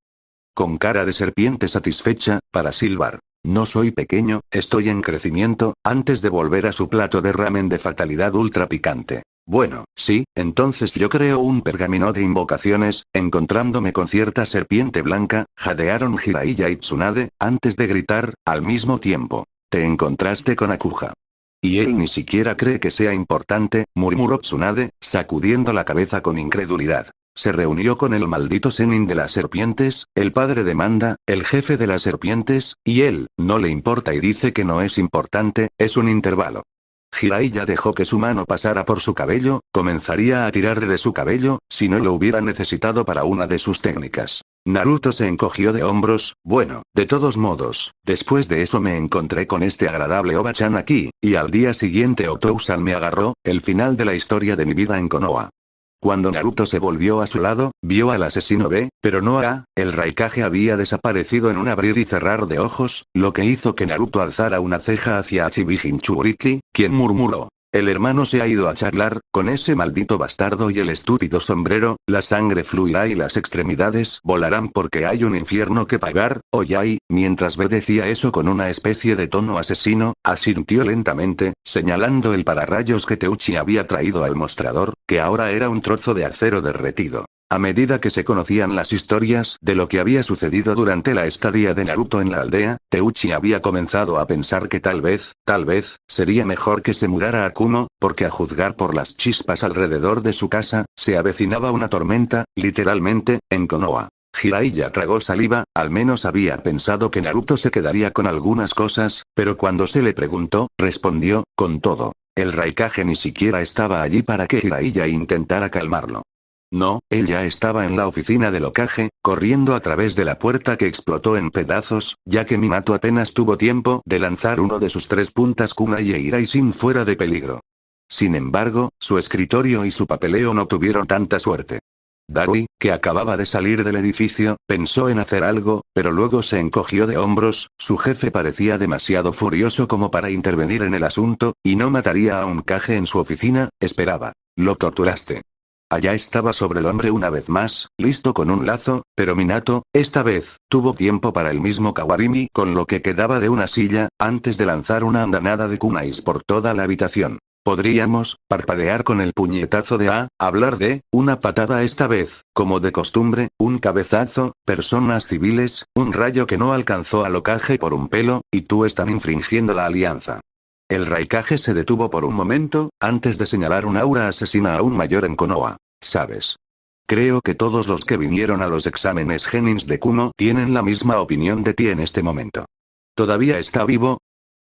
Con cara de serpiente satisfecha, para silbar. No soy pequeño, estoy en crecimiento, antes de volver a su plato de ramen de fatalidad ultra picante. Bueno, sí, entonces yo creo un pergamino de invocaciones, encontrándome con cierta serpiente blanca, jadearon Jiraiya y Tsunade, antes de gritar, al mismo tiempo. Te encontraste con Akuja. Y él ni siquiera cree que sea importante, murmuró Tsunade, sacudiendo la cabeza con incredulidad. Se reunió con el maldito Zenin de las serpientes, el padre de Manda, el jefe de las serpientes, y él, no le importa y dice que no es importante, es un intervalo. Jiraiya dejó que su mano pasara por su cabello, comenzaría a tirarle de su cabello, si no lo hubiera necesitado para una de sus técnicas. Naruto se encogió de hombros, bueno, de todos modos, después de eso me encontré con este agradable Oba-chan aquí, y al día siguiente Otousan me agarró, el final de la historia de mi vida en Konoha. Cuando Naruto se volvió a su lado, vio al asesino B, pero no a, el Raikage había desaparecido en un abrir y cerrar de ojos, lo que hizo que Naruto alzara una ceja hacia Achibi Jinchuriki, quien murmuró. El hermano se ha ido a charlar, con ese maldito bastardo y el estúpido sombrero, la sangre fluirá y las extremidades volarán porque hay un infierno que pagar, Oyai, mientras B decía eso con una especie de tono asesino, asintió lentamente, señalando el pararrayos que Teuchi había traído al mostrador, que ahora era un trozo de acero derretido. A medida que se conocían las historias de lo que había sucedido durante la estadía de Naruto en la aldea, Teuchi había comenzado a pensar que tal vez, sería mejor que se mudara a Kumo, porque a juzgar por las chispas alrededor de su casa, se avecinaba una tormenta, literalmente, en Konoha. Jiraiya tragó saliva, al menos había pensado que Naruto se quedaría con algunas cosas, pero cuando se le preguntó, respondió, con todo. El Raikage ni siquiera estaba allí para que Jiraiya intentara calmarlo. No, él ya estaba en la oficina del Hokage, corriendo a través de la puerta que explotó en pedazos, ya que Minato apenas tuvo tiempo de lanzar uno de sus 3 puntas kunai e Iraisin fuera de peligro. Sin embargo, su escritorio y su papeleo no tuvieron tanta suerte. Darui, que acababa de salir del edificio, pensó en hacer algo, pero luego se encogió de hombros, su jefe parecía demasiado furioso como para intervenir en el asunto, y no mataría a un Kage en su oficina, esperaba. Lo torturaste. Allá estaba sobre el hombre una vez más, listo con un lazo, pero Minato, esta vez, tuvo tiempo para el mismo Kawarimi con lo que quedaba de una silla, antes de lanzar una andanada de kunais por toda la habitación. Podríamos, parpadear con el puñetazo de hablar de, una patada esta vez, como de costumbre, un cabezazo, personas civiles, un rayo que no alcanzó al Hokage por un pelo, y tú están infringiendo la alianza. El Raikage se detuvo por un momento, antes de señalar un aura asesina aún mayor en Konoha. ¿Sabes? Creo que todos los que vinieron a los exámenes Genins de Kumo tienen la misma opinión de ti en este momento. ¿Todavía está vivo?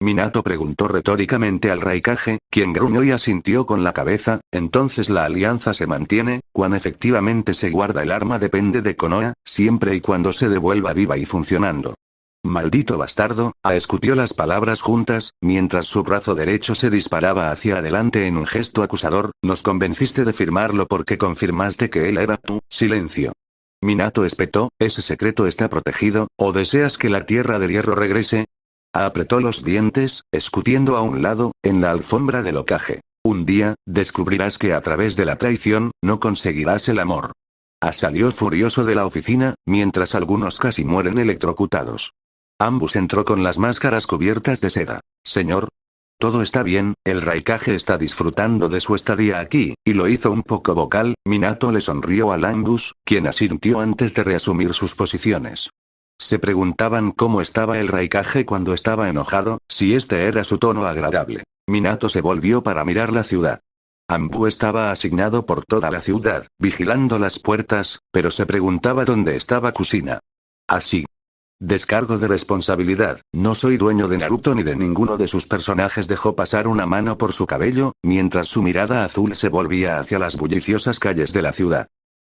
Minato preguntó retóricamente al Raikage, quien gruñó y asintió con la cabeza. Entonces la alianza se mantiene, cuán efectivamente se guarda el arma depende de Konoha, siempre y cuando se devuelva viva y funcionando. Maldito bastardo, escupió las palabras juntas, mientras su brazo derecho se disparaba hacia adelante en un gesto acusador, nos convenciste de firmarlo porque confirmaste que él era tú, silencio. Minato espetó, ¿ese secreto está protegido, o deseas que la tierra del hierro regrese? Apretó los dientes, escupiendo a un lado, en la alfombra del Hokage. Un día, descubrirás que a través de la traición, no conseguirás el amor. Salió furioso de la oficina, mientras algunos casi mueren electrocutados. Ambos entró con las máscaras cubiertas de seda. Señor. Todo está bien, el Raikage está disfrutando de su estadía aquí, y lo hizo un poco vocal. Minato le sonrió a Langus, quien asintió antes de reasumir sus posiciones. Se preguntaban cómo estaba el Raikage cuando estaba enojado, si este era su tono agradable. Minato se volvió para mirar la ciudad. Anbu estaba asignado por toda la ciudad, vigilando las puertas, pero se preguntaba dónde estaba Kushina. Así. Descargo de responsabilidad, no soy dueño de Naruto ni de ninguno de sus personajes. Dejó pasar una mano por su cabello, mientras su mirada azul se volvía hacia las bulliciosas calles de la ciudad.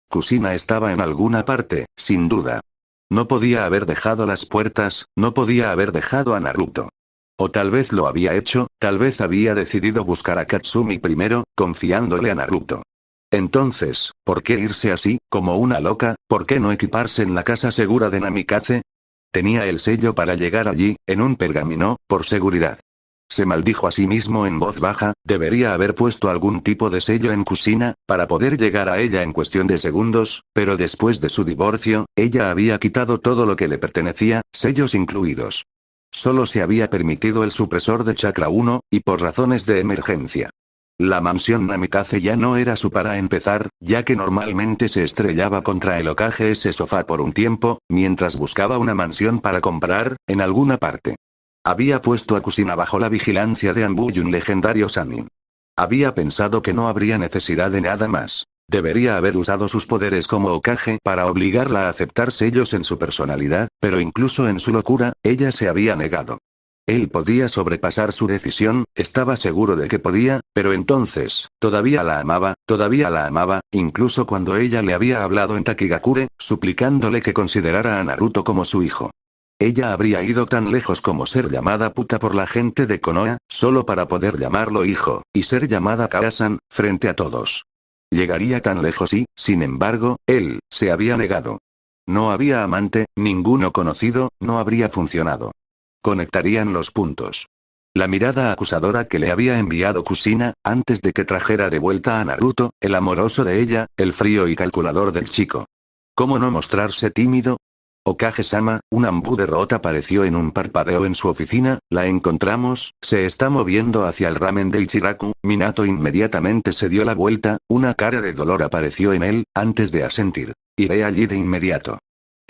Kushina estaba en alguna parte, sin duda. No podía haber dejado las puertas, no podía haber dejado a Naruto. O tal vez lo había hecho, tal vez había decidido buscar a Katsumi primero, confiándole a Naruto. Entonces, ¿por qué irse así, como una loca? ¿Por qué no equiparse en la casa segura de Namikaze? Tenía el sello para llegar allí, en un pergamino, por seguridad. Se maldijo a sí mismo en voz baja, debería haber puesto algún tipo de sello en Kushina, para poder llegar a ella en cuestión de segundos, pero después de su divorcio, ella había quitado todo lo que le pertenecía, sellos incluidos. Solo se había permitido el supresor de chakra 1, y por razones de emergencia. La mansión Namikaze ya no era su para empezar, ya que normalmente se estrellaba contra el Hokage ese sofá por un tiempo, mientras buscaba una mansión para comprar, en alguna parte. Había puesto a Kushina bajo la vigilancia de Anbu y un legendario Sannin. Había pensado que no habría necesidad de nada más. Debería haber usado sus poderes como Hokage para obligarla a aceptar sellos en su personalidad, pero incluso en su locura, ella se había negado. Él podía sobrepasar su decisión, estaba seguro de que podía, pero entonces, todavía la amaba, incluso cuando ella le había hablado en Takigakure, suplicándole que considerara a Naruto como su hijo. Ella habría ido tan lejos como ser llamada puta por la gente de Konoha, solo para poder llamarlo hijo, y ser llamada Karasan, frente a todos. Llegaría tan lejos y, sin embargo, él, se había negado. No había amante, ninguno conocido, no habría funcionado. Conectarían los puntos. La mirada acusadora que le había enviado Kushina, antes de que trajera de vuelta a Naruto, el amoroso de ella, el frío y calculador del chico. ¿Cómo no mostrarse tímido? Hokage-sama, un Anbu de Root apareció en un parpadeo en su oficina. La encontramos, se está moviendo hacia el ramen de Ichiraku. Minato inmediatamente se dio la vuelta, una cara de dolor apareció en él, antes de asentir. Iré allí de inmediato.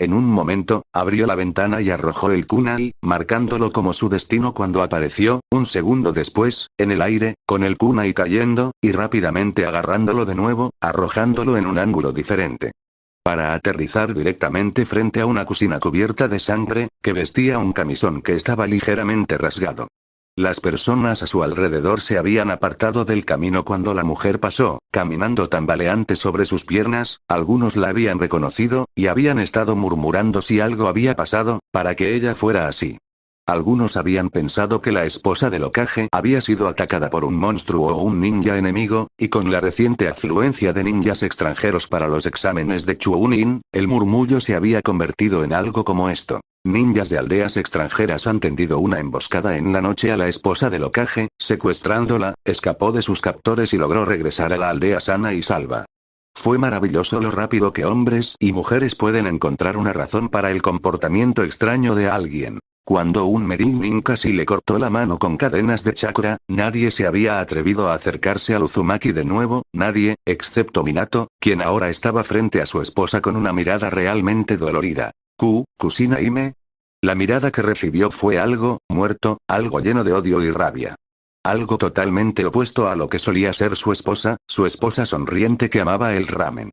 En un momento, abrió la ventana y arrojó el kunai, marcándolo como su destino cuando apareció, un segundo después, en el aire, con el kunai cayendo, y rápidamente agarrándolo de nuevo, arrojándolo en un ángulo diferente. Para aterrizar directamente frente a una Kushina cubierta de sangre, que vestía un camisón que estaba ligeramente rasgado. Las personas a su alrededor se habían apartado del camino cuando la mujer pasó, caminando tambaleante sobre sus piernas. Algunos la habían reconocido, y habían estado murmurando si algo había pasado, para que ella fuera así. Algunos habían pensado que la esposa del Hokage había sido atacada por un monstruo o un ninja enemigo, y con la reciente afluencia de ninjas extranjeros para los exámenes de Chunin, el murmullo se había convertido en algo como esto. Ninjas de aldeas extranjeras han tendido una emboscada en la noche a la esposa del Hokage, secuestrándola, escapó de sus captores y logró regresar a la aldea sana y salva. Fue maravilloso lo rápido que hombres y mujeres pueden encontrar una razón para el comportamiento extraño de alguien. Cuando un Merin casi le cortó la mano con cadenas de chakra, nadie se había atrevido a acercarse al Uzumaki de nuevo, nadie, excepto Minato, quien ahora estaba frente a su esposa con una mirada realmente dolorida. Kushina Hime. La mirada que recibió fue algo muerto, algo lleno de odio y rabia. Algo totalmente opuesto a lo que solía ser su esposa sonriente que amaba el ramen.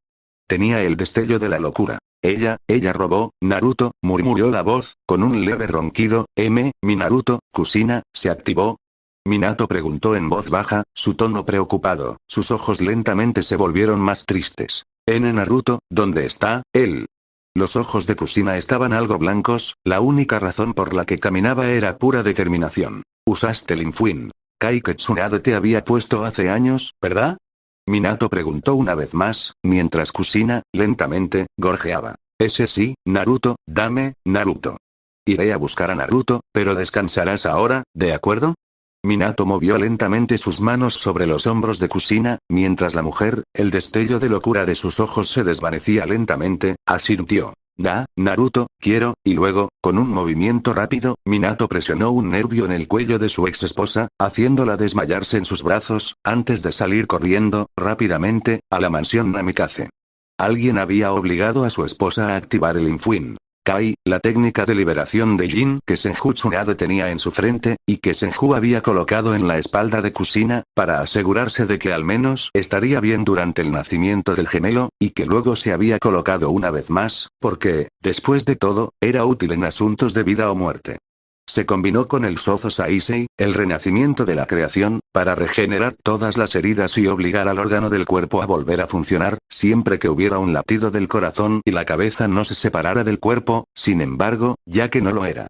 Tenía el destello de la locura. Ella robó, Naruto, murmuró la voz, con un leve ronquido. Mi Naruto, Kushina, ¿se activó? Minato preguntó en voz baja, su tono preocupado, sus ojos lentamente se volvieron más tristes. Naruto, ¿dónde está él? Los ojos de Kushina estaban algo blancos, la única razón por la que caminaba era pura determinación. Usaste el Infuin. Kai Tsunade te había puesto hace años, ¿verdad? Minato preguntó una vez más, mientras Kushina, lentamente, gorjeaba. Ese sí, Naruto, dame, Naruto. Iré a buscar a Naruto, pero descansarás ahora, ¿de acuerdo? Minato movió lentamente sus manos sobre los hombros de Kushina, mientras la mujer, el destello de locura de sus ojos se desvanecía lentamente, asintió. Naruto, quiero, y luego, con un movimiento rápido, Minato presionó un nervio en el cuello de su ex esposa, haciéndola desmayarse en sus brazos, antes de salir corriendo, rápidamente, a la mansión Namikaze. Alguien había obligado a su esposa a activar el Infuin Kai, la técnica de liberación de Jin que Senju Tsunade tenía en su frente, y que Senju había colocado en la espalda de Kushina, para asegurarse de que al menos estaría bien durante el nacimiento del gemelo, y que luego se había colocado una vez más, porque, después de todo, era útil en asuntos de vida o muerte. Se combinó con el Sozo Saisei, el renacimiento de la creación, para regenerar todas las heridas y obligar al órgano del cuerpo a volver a funcionar, siempre que hubiera un latido del corazón y la cabeza no se separara del cuerpo, sin embargo, ya que no lo era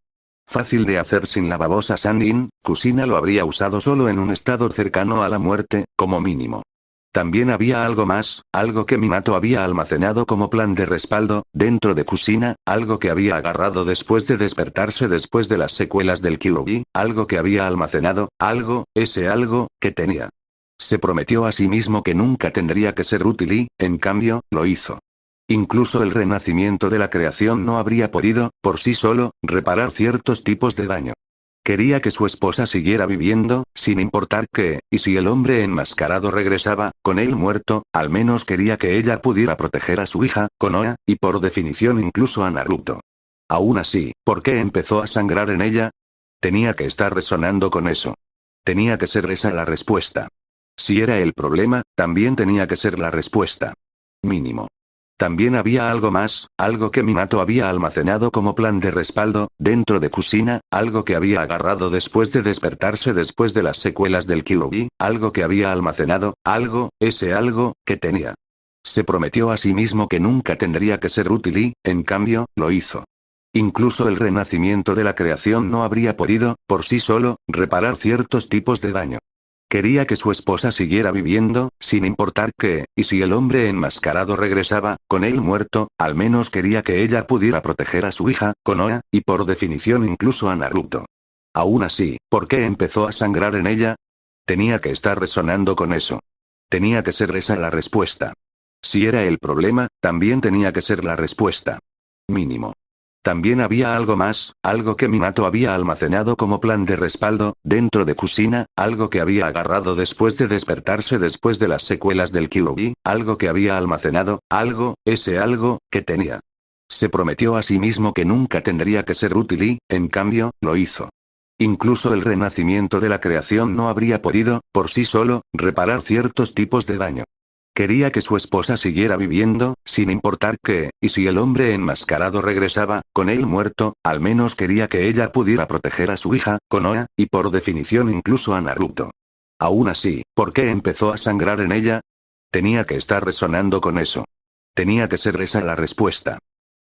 fácil de hacer sin la babosa Sannin, Kushina lo habría usado solo en un estado cercano a la muerte, como mínimo. También había algo más, algo que Minato había almacenado como plan de respaldo, dentro de Kushina, algo que había agarrado después de despertarse después de las secuelas del Kyuubi, algo que había almacenado, ese algo, que tenía. Se prometió a sí mismo que nunca tendría que ser útil y, en cambio, lo hizo. Incluso el renacimiento de la creación no habría podido, por sí solo, reparar ciertos tipos de daño. Quería que su esposa siguiera viviendo, sin importar qué, y si el hombre enmascarado regresaba, con él muerto, al menos quería que ella pudiera proteger a su hija, Konoha, y por definición incluso a Naruto. Aún así, ¿por qué empezó a sangrar en ella? Tenía que estar resonando con eso. Tenía que ser esa la respuesta. Si era el problema, también tenía que ser la respuesta. Mínimo. También había algo más, algo que Minato había almacenado como plan de respaldo, dentro de Kushina, algo que había agarrado después de despertarse después de las secuelas del Kyuubi, algo que había almacenado, ese algo, que tenía. Se prometió a sí mismo que nunca tendría que ser útil y, en cambio, lo hizo. Incluso el renacimiento de la creación no habría podido, por sí solo, reparar ciertos tipos de daño. Quería que su esposa siguiera viviendo, sin importar qué, y si el hombre enmascarado regresaba, con él muerto, al menos quería que ella pudiera proteger a su hija, Konoha, y por definición incluso a Naruto. Aún así, ¿por qué empezó a sangrar en ella? Tenía que estar resonando con eso. Tenía que ser esa la respuesta. Si era el problema, también tenía que ser la respuesta. Mínimo. También había algo más, algo que Minato había almacenado como plan de respaldo, dentro de Kushina, algo que había agarrado después de despertarse después de las secuelas del Kyuubi, algo que había almacenado, ese algo, que tenía. Se prometió a sí mismo que nunca tendría que ser útil y, en cambio, lo hizo. Incluso el renacimiento de la creación no habría podido, por sí solo, reparar ciertos tipos de daño. Quería que su esposa siguiera viviendo, sin importar qué, y si el hombre enmascarado regresaba, con él muerto, al menos quería que ella pudiera proteger a su hija, Konoha, y por definición incluso a Naruto. Aún así, ¿por qué empezó a sangrar en ella? Tenía que estar resonando con eso. Tenía que ser esa la respuesta.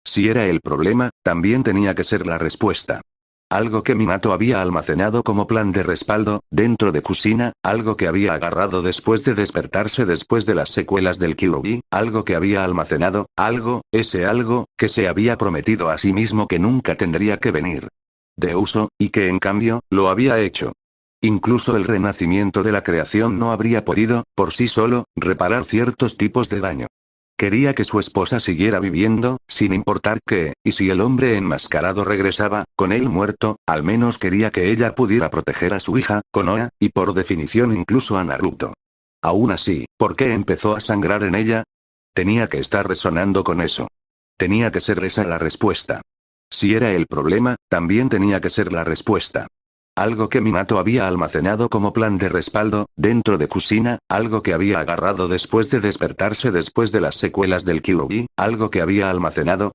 Si era el problema, también tenía que ser la respuesta. Algo que Minato había almacenado como plan de respaldo, dentro de Kushina, algo que había agarrado después de despertarse después de las secuelas del Kyuubi, algo que había almacenado, ese algo, que se había prometido a sí mismo que nunca tendría que venir de uso, y que en cambio, lo había hecho. Incluso el renacimiento de la creación no habría podido, por sí solo, reparar ciertos tipos de daño. Quería que su esposa siguiera viviendo, sin importar qué, y si el hombre enmascarado regresaba, con él muerto, al menos quería que ella pudiera proteger a su hija, Konoha, y por definición incluso a Naruto. Aún así, ¿por qué empezó a sangrar en ella? Tenía que estar resonando con eso. Tenía que ser esa la respuesta. Si era el problema, también tenía que ser la respuesta. Algo que Minato había almacenado como plan de respaldo, dentro de Kushina, algo que había agarrado después de despertarse después de las secuelas del Kyuubi, algo que había almacenado,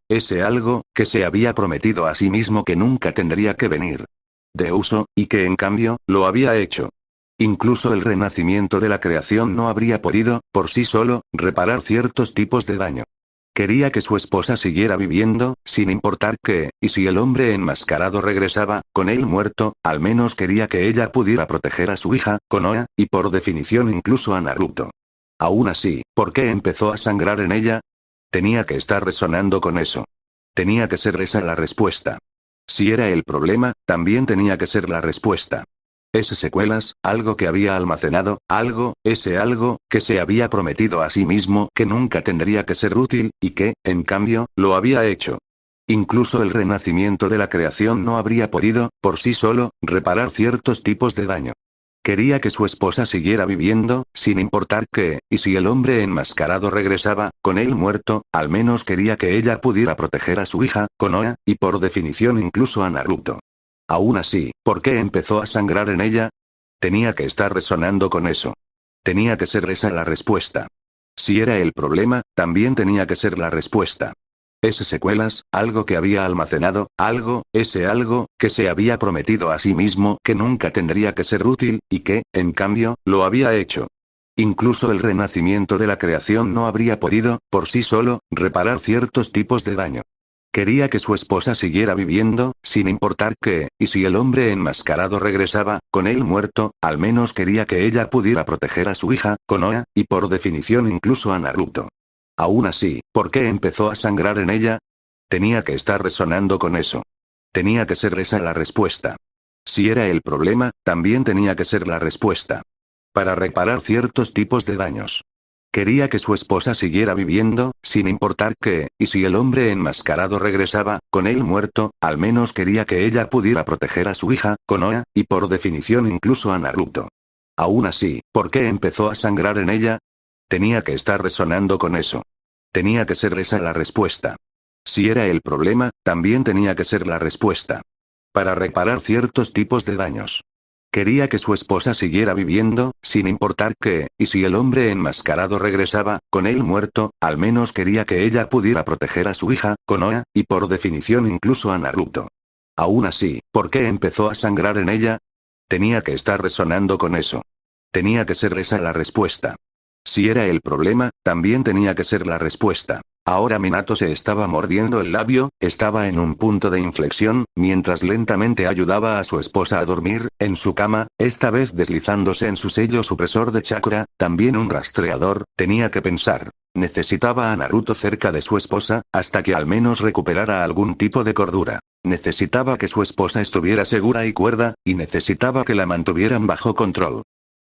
ese algo, que se había prometido a sí mismo que nunca tendría que venir de uso, y que en cambio, lo había hecho. Incluso el renacimiento de la creación no habría podido, por sí solo, reparar ciertos tipos de daño. Quería que su esposa siguiera viviendo, sin importar qué, y si el hombre enmascarado regresaba, con él muerto, al menos quería que ella pudiera proteger a su hija, Konoha, y por definición incluso a Naruto. Aún así, ¿por qué empezó a sangrar en ella? Tenía que estar resonando con eso. Tenía que ser esa la respuesta. Si era el problema, también tenía que ser la respuesta. Secuelas, algo que había almacenado, algo, ese algo, que se había prometido a sí mismo que nunca tendría que ser útil, y que, en cambio, lo había hecho. Incluso el renacimiento de la creación no habría podido, por sí solo, reparar ciertos tipos de daño. Quería que su esposa siguiera viviendo, sin importar qué, y si el hombre enmascarado regresaba, con él muerto, al menos quería que ella pudiera proteger a su hija, Konoha, y por definición incluso a Naruto. Aún así, ¿por qué empezó a sangrar en ella? Tenía que estar resonando con eso. Tenía que ser esa la respuesta. Si era el problema, también tenía que ser la respuesta. Secuelas, algo que había almacenado, algo, ese algo, que se había prometido a sí mismo que nunca tendría que ser útil, y que, en cambio, lo había hecho. Incluso el renacimiento de la creación no habría podido, por sí solo, reparar ciertos tipos de daño. Quería que su esposa siguiera viviendo, sin importar qué, y si el hombre enmascarado regresaba, con él muerto, al menos quería que ella pudiera proteger a su hija, Konoha, y por definición incluso a Naruto. Aún así, ¿por qué empezó a sangrar en ella? Tenía que estar resonando con eso. Tenía que ser esa la respuesta. Si era el problema, también tenía que ser la respuesta. Para reparar ciertos tipos de daños. Quería que su esposa siguiera viviendo, sin importar qué, y si el hombre enmascarado regresaba, con él muerto, al menos quería que ella pudiera proteger a su hija, Konoha, y por definición incluso a Naruto. Aún así, ¿por qué empezó a sangrar en ella? Tenía que estar resonando con eso. Tenía que ser esa la respuesta. Si era el problema, también tenía que ser la respuesta. Para reparar ciertos tipos de daños. Quería que su esposa siguiera viviendo, sin importar qué, y si el hombre enmascarado regresaba, con él muerto, al menos quería que ella pudiera proteger a su hija, Konoha, y por definición incluso a Naruto. Aún así, ¿por qué empezó a sangrar en ella? Tenía que estar resonando con eso. Tenía que ser esa la respuesta. Si era el problema, también tenía que ser la respuesta. Ahora Minato se estaba mordiendo el labio, estaba en un punto de inflexión, mientras lentamente ayudaba a su esposa a dormir, en su cama, esta vez deslizándose en su sello supresor de chakra, también un rastreador, tenía que pensar. Necesitaba a Naruto cerca de su esposa, hasta que al menos recuperara algún tipo de cordura. Necesitaba que su esposa estuviera segura y cuerda, y necesitaba que la mantuvieran bajo control.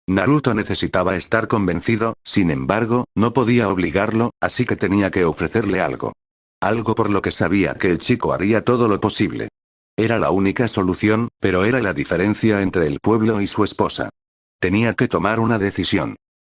Naruto necesitaba estar convencido, sin embargo, no podía obligarlo, así que tenía que ofrecerle algo. Algo por lo que sabía que el chico haría todo lo posible. Era la única solución, pero era la diferencia entre el pueblo y su esposa. Tenía que tomar una decisión.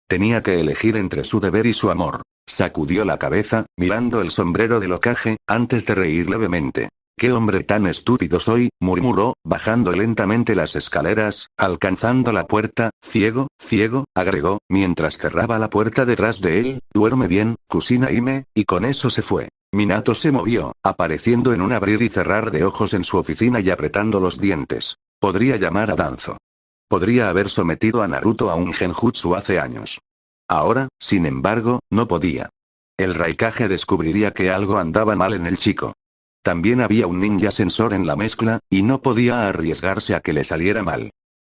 Tenía que elegir entre su deber y su amor. Sacudió la cabeza, mirando el sombrero del Hokage, antes de reír levemente. «¡Qué hombre tan estúpido soy!», murmuró, bajando lentamente las escaleras, alcanzando la puerta. «Ciego, ciego», agregó, mientras cerraba la puerta detrás de él. «Duerme bien, Kusina Hime», y con eso se fue. Minato se movió, apareciendo en un abrir y cerrar de ojos en su oficina y apretando los dientes. Podría llamar a Danzo. Podría haber sometido a Naruto a un genjutsu hace años. Ahora, sin embargo, no podía. El Raikage descubriría que algo andaba mal en el chico. También había un ninja sensor en la mezcla, y no podía arriesgarse a que le saliera mal.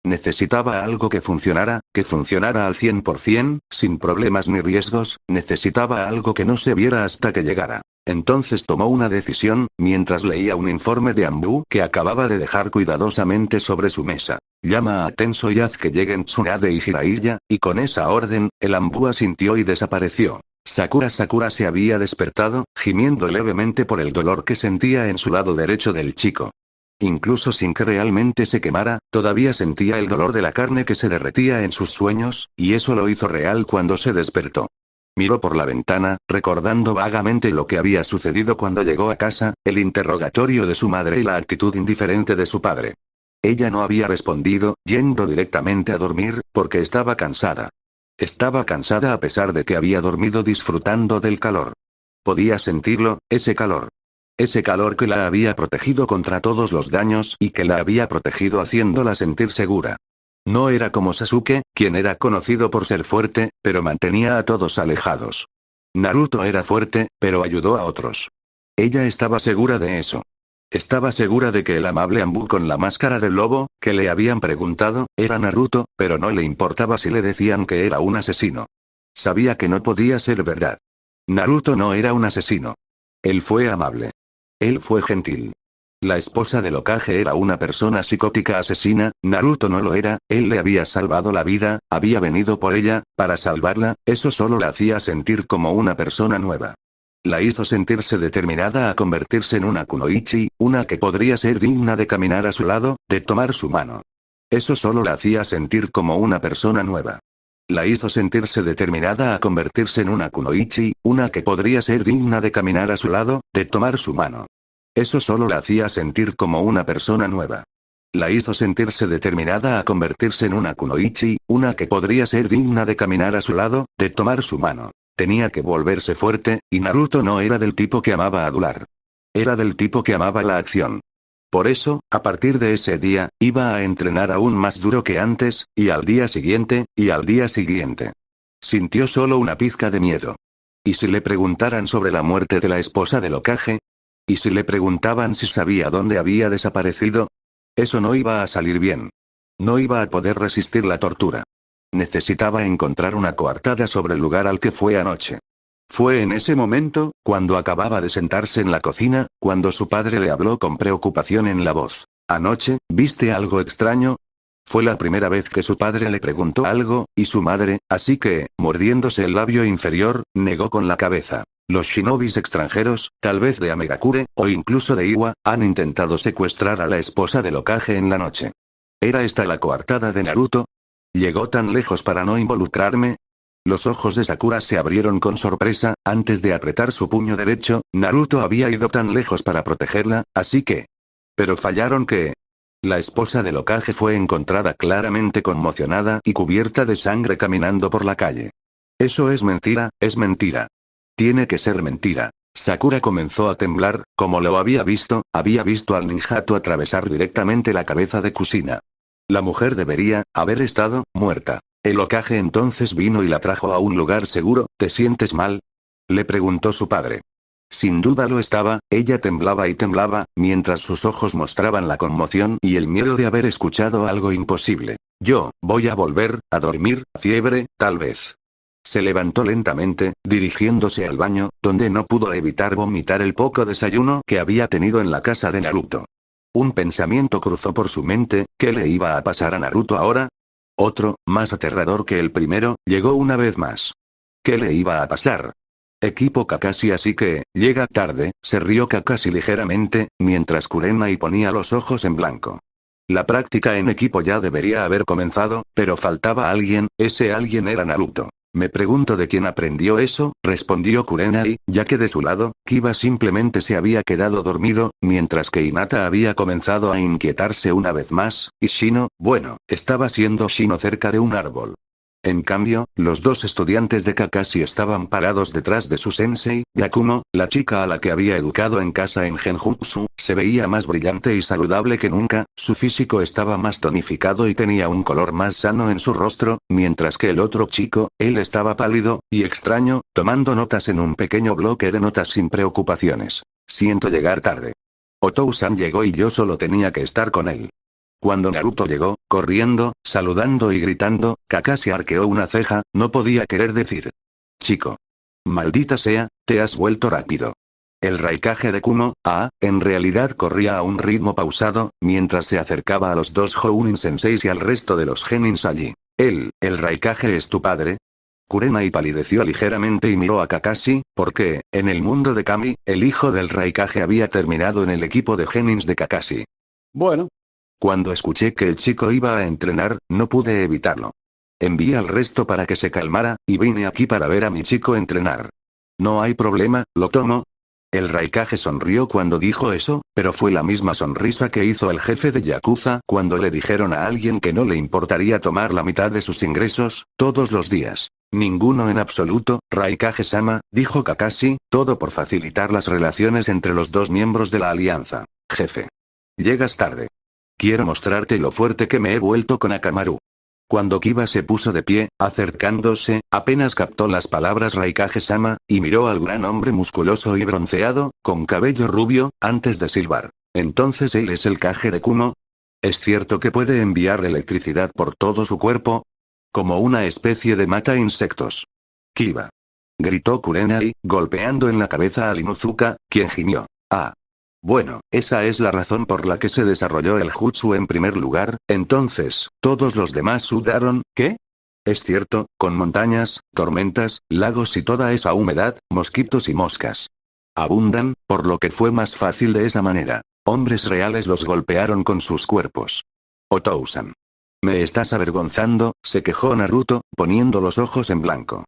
Necesitaba algo que funcionara al 100%, sin problemas ni riesgos. Necesitaba algo que no se viera hasta que llegara. Entonces tomó una decisión, mientras leía un informe de Anbu que acababa de dejar cuidadosamente sobre su mesa. Llama a Tenso y haz que lleguen Tsunade y Jiraiya, y con esa orden, el Anbu asintió y desapareció. Sakura se había despertado, gimiendo levemente por el dolor que sentía en su lado derecho del chico. Incluso sin que realmente se quemara, todavía sentía el dolor de la carne que se derretía en sus sueños, y eso lo hizo real cuando se despertó. Miró por la ventana, recordando vagamente lo que había sucedido cuando llegó a casa, el interrogatorio de su madre y la actitud indiferente de su padre. Ella no había respondido, yendo directamente a dormir, porque estaba cansada. Estaba cansada a pesar de que había dormido disfrutando del calor. Podía sentirlo, ese calor. Ese calor que la había protegido contra todos los daños y que la había protegido haciéndola sentir segura. No era como Sasuke, quien era conocido por ser fuerte, pero mantenía a todos alejados. Naruto era fuerte, pero ayudó a otros. Ella estaba segura de eso. Estaba segura de que el amable Anbu con la máscara del lobo, que le habían preguntado, era Naruto, pero no le importaba si le decían que era un asesino. Sabía que no podía ser verdad. Naruto no era un asesino. Él fue amable. Él fue gentil. La esposa del Hokage era una persona psicótica asesina, Naruto no lo era, él le había salvado la vida, había venido por ella, para salvarla, eso solo la hacía sentir como una persona nueva. La hizo sentirse determinada a convertirse en una kunoichi, una que podría ser digna de caminar a su lado, de tomar su mano. Eso solo la hacía sentir como una persona nueva. La hizo sentirse determinada a convertirse en una kunoichi, una que podría ser digna de caminar a su lado, de tomar su mano. Eso solo la hacía sentir como una persona nueva. La hizo sentirse determinada a convertirse en una kunoichi, una que podría ser digna de caminar a su lado, de tomar su mano. Tenía que volverse fuerte, y Naruto no era del tipo que amaba adular. Era del tipo que amaba la acción. Por eso, a partir de ese día, iba a entrenar aún más duro que antes, y al día siguiente, y al día siguiente. Sintió solo una pizca de miedo. ¿Y si le preguntaran sobre la muerte de la esposa del Hokage? ¿Y si le preguntaban si sabía dónde había desaparecido? Eso no iba a salir bien. No iba a poder resistir la tortura. Necesitaba encontrar una coartada sobre el lugar al que fue anoche. Fue en ese momento, cuando acababa de sentarse en la cocina, cuando su padre le habló con preocupación en la voz. ¿Anoche, viste algo extraño? Fue la primera vez que su padre le preguntó algo, y su madre, así que, mordiéndose el labio inferior, negó con la cabeza. Los shinobis extranjeros, tal vez de Amegakure, o incluso de Iwa, han intentado secuestrar a la esposa del Hokage en la noche. ¿Era esta la coartada de Naruto? ¿Llegó tan lejos para no involucrarme? Los ojos de Sakura se abrieron con sorpresa, antes de apretar su puño derecho, Naruto había ido tan lejos para protegerla, así que... Pero fallaron que... La esposa del Hokage fue encontrada claramente conmocionada y cubierta de sangre caminando por la calle. Eso es mentira, es mentira. Tiene que ser mentira. Sakura comenzó a temblar, como lo había visto al ninjato atravesar directamente la cabeza de Kushina. La mujer debería haber estado muerta. El Hokage entonces vino y la trajo a un lugar seguro. ¿Te sientes mal?, le preguntó su padre. Sin duda lo estaba, ella temblaba y temblaba, mientras sus ojos mostraban la conmoción y el miedo de haber escuchado algo imposible. Yo, voy a volver, a dormir, fiebre, tal vez. Se levantó lentamente, dirigiéndose al baño, donde no pudo evitar vomitar el poco desayuno que había tenido en la casa de Naruto. Un pensamiento cruzó por su mente, ¿qué le iba a pasar a Naruto ahora? Otro, más aterrador que el primero, llegó una vez más. ¿Qué le iba a pasar? Equipo Kakashi, así que, llega tarde, se rió Kakashi ligeramente, mientras Kurenai ponía los ojos en blanco. La práctica en equipo ya debería haber comenzado, pero faltaba alguien, ese alguien era Naruto. Me pregunto de quién aprendió eso, respondió Kurenai, ya que de su lado, Kiba simplemente se había quedado dormido, mientras que Hinata había comenzado a inquietarse una vez más, y Shino, bueno, estaba siendo Shino cerca de un árbol. En cambio, los dos estudiantes de Kakashi estaban parados detrás de su sensei, Yakumo, la chica a la que había educado en casa en Genjutsu, se veía más brillante y saludable que nunca, su físico estaba más tonificado y tenía un color más sano en su rostro, mientras que el otro chico, él estaba pálido y extraño, tomando notas en un pequeño bloque de notas sin preocupaciones. Siento llegar tarde. Otou-san llegó y yo solo tenía que estar con él. Cuando Naruto llegó, corriendo, saludando y gritando, Kakashi arqueó una ceja, no podía querer decir. Chico. Maldita sea, te has vuelto rápido. El Raikage de Kumo, en realidad corría a un ritmo pausado, mientras se acercaba a los dos Jounin senseis y al resto de los genins allí. El Raikage es tu padre. Kurenai palideció ligeramente y miró a Kakashi, porque, en el mundo de Kami, el hijo del Raikage había terminado en el equipo de genins de Kakashi. Bueno. Cuando escuché que el chico iba a entrenar, no pude evitarlo. Envié al resto para que se calmara, y vine aquí para ver a mi chico entrenar. No hay problema, lo tomo. El Raikage sonrió cuando dijo eso, pero fue la misma sonrisa que hizo el jefe de Yakuza cuando le dijeron a alguien que no le importaría tomar la mitad de sus ingresos, todos los días. Ninguno en absoluto, Raikage-sama, dijo Kakashi, todo por facilitar las relaciones entre los dos miembros de la alianza. Jefe. Llegas tarde. Quiero mostrarte lo fuerte que me he vuelto con Akamaru. Cuando Kiba se puso de pie, acercándose, apenas captó las palabras Raikage-sama, y miró al gran hombre musculoso y bronceado, con cabello rubio, antes de silbar. ¿Entonces él es el Kage de Kumo? ¿Es cierto que puede enviar electricidad por todo su cuerpo? Como una especie de mata insectos. Kiba. Gritó Kurenai, golpeando en la cabeza a Inuzuka, quien gimió. Bueno, esa es la razón por la que se desarrolló el jutsu en primer lugar, entonces, todos los demás sudaron, ¿qué? Es cierto, con montañas, tormentas, lagos y toda esa humedad, mosquitos y moscas abundan, por lo que fue más fácil de esa manera. Hombres reales los golpearon con sus cuerpos. Otousan. Me estás avergonzando, se quejó Naruto, poniendo los ojos en blanco.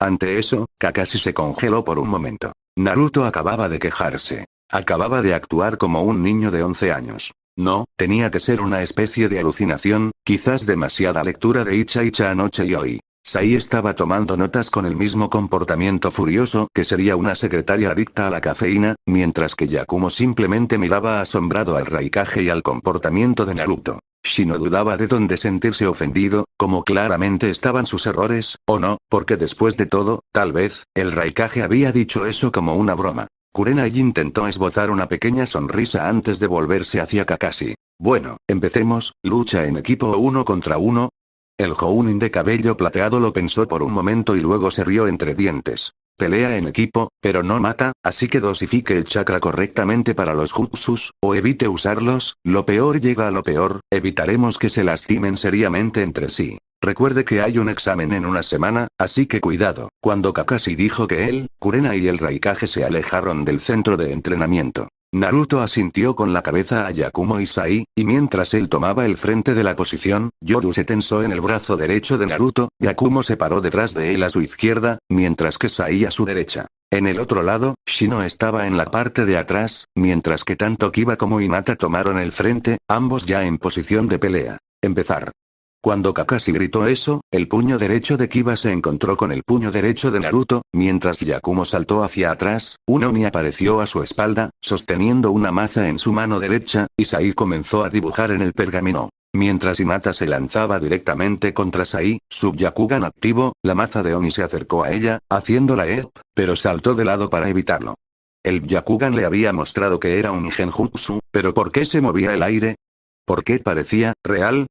Ante eso, Kakashi se congeló por un momento. Naruto acababa de quejarse. Acababa de actuar como un niño de 11 años. No, tenía que ser una especie de alucinación, quizás demasiada lectura de Icha Icha anoche y hoy. Sai estaba tomando notas con el mismo comportamiento furioso que sería una secretaria adicta a la cafeína, mientras que Yakumo simplemente miraba asombrado al Raikage y al comportamiento de Naruto. Shino dudaba de dónde sentirse ofendido, como claramente estaban sus errores, o no, porque después de todo, tal vez, el Raikage había dicho eso como una broma. Kurenai intentó esbozar una pequeña sonrisa antes de volverse hacia Kakashi. Bueno, empecemos, lucha en equipo 1 contra 1. El Jounin de cabello plateado lo pensó por un momento y luego se rió entre dientes. Pelea en equipo, pero no mata, así que dosifique el chakra correctamente para los jutsus, o evite usarlos, lo peor llega a lo peor, evitaremos que se lastimen seriamente entre sí. Recuerde que hay un examen en una semana, así que cuidado. Cuando Kakashi dijo que él, Kurenai y el Raikage se alejaron del centro de entrenamiento, Naruto asintió con la cabeza a Yakumo y Sai, y mientras él tomaba el frente de la posición, Yoru se tensó en el brazo derecho de Naruto, Yakumo se paró detrás de él a su izquierda, mientras que Sai a su derecha. En el otro lado, Shino estaba en la parte de atrás, mientras que tanto Kiba como Hinata tomaron el frente, ambos ya en posición de pelea. Empezar. Cuando Kakashi gritó eso, el puño derecho de Kiba se encontró con el puño derecho de Naruto, mientras Yakumo saltó hacia atrás, un Oni apareció a su espalda, sosteniendo una maza en su mano derecha, y Sai comenzó a dibujar en el pergamino. Mientras Hinata se lanzaba directamente contra Sai, su Byakugan activo, la maza de Oni se acercó a ella, haciéndola pero saltó de lado para evitarlo. El Byakugan le había mostrado que era un genjutsu, pero ¿por qué se movía el aire? ¿Por qué parecía real?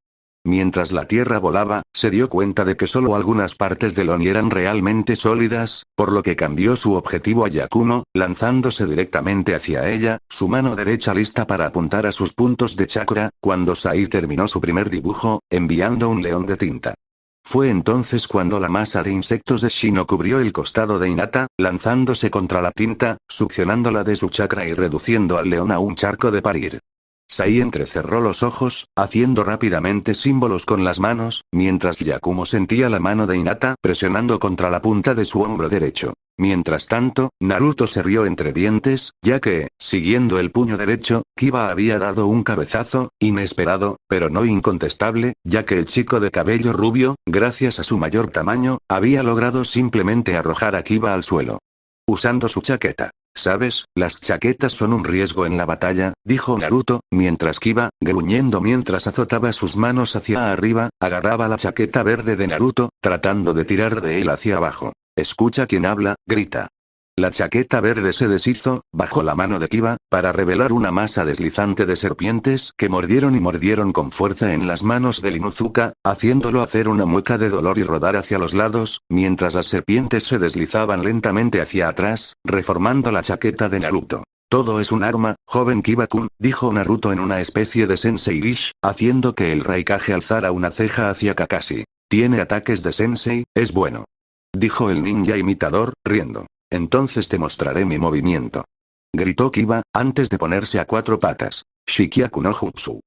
Mientras la tierra volaba, se dio cuenta de que solo algunas partes del Oni eran realmente sólidas, por lo que cambió su objetivo a Yakumo, lanzándose directamente hacia ella, su mano derecha lista para apuntar a sus puntos de chakra, cuando Sai terminó su primer dibujo, enviando un león de tinta. Fue entonces cuando la masa de insectos de Shino cubrió el costado de Hinata, lanzándose contra la tinta, succionándola de su chakra y reduciendo al león a un charco de parir. Sai entrecerró los ojos, haciendo rápidamente símbolos con las manos, mientras Yakumo sentía la mano de Hinata presionando contra la punta de su hombro derecho. Mientras tanto, Naruto se rió entre dientes, ya que, siguiendo el puño derecho, Kiba había dado un cabezazo, inesperado, pero no incontestable, ya que el chico de cabello rubio, gracias a su mayor tamaño, había logrado simplemente arrojar a Kiba al suelo. Usando su chaqueta. ¿Sabes? Las chaquetas son un riesgo en la batalla, dijo Naruto, mientras Kiba, gruñendo mientras azotaba sus manos hacia arriba, agarraba la chaqueta verde de Naruto, tratando de tirar de él hacia abajo. Escucha quién habla, grita. La chaqueta verde se deshizo, bajo la mano de Kiba, para revelar una masa deslizante de serpientes que mordieron y mordieron con fuerza en las manos del Inuzuka, haciéndolo hacer una mueca de dolor y rodar hacia los lados, mientras las serpientes se deslizaban lentamente hacia atrás, reformando la chaqueta de Naruto. Todo es un arma, joven Kiba-kun, dijo Naruto en una especie de Sensei-ish, haciendo que el Raikage alzara una ceja hacia Kakashi. Tiene ataques de Sensei, es bueno. Dijo el ninja imitador, riendo. Entonces te mostraré mi movimiento. Gritó Kiba, antes de ponerse a 4 patas. Shikyaku no Jutsu.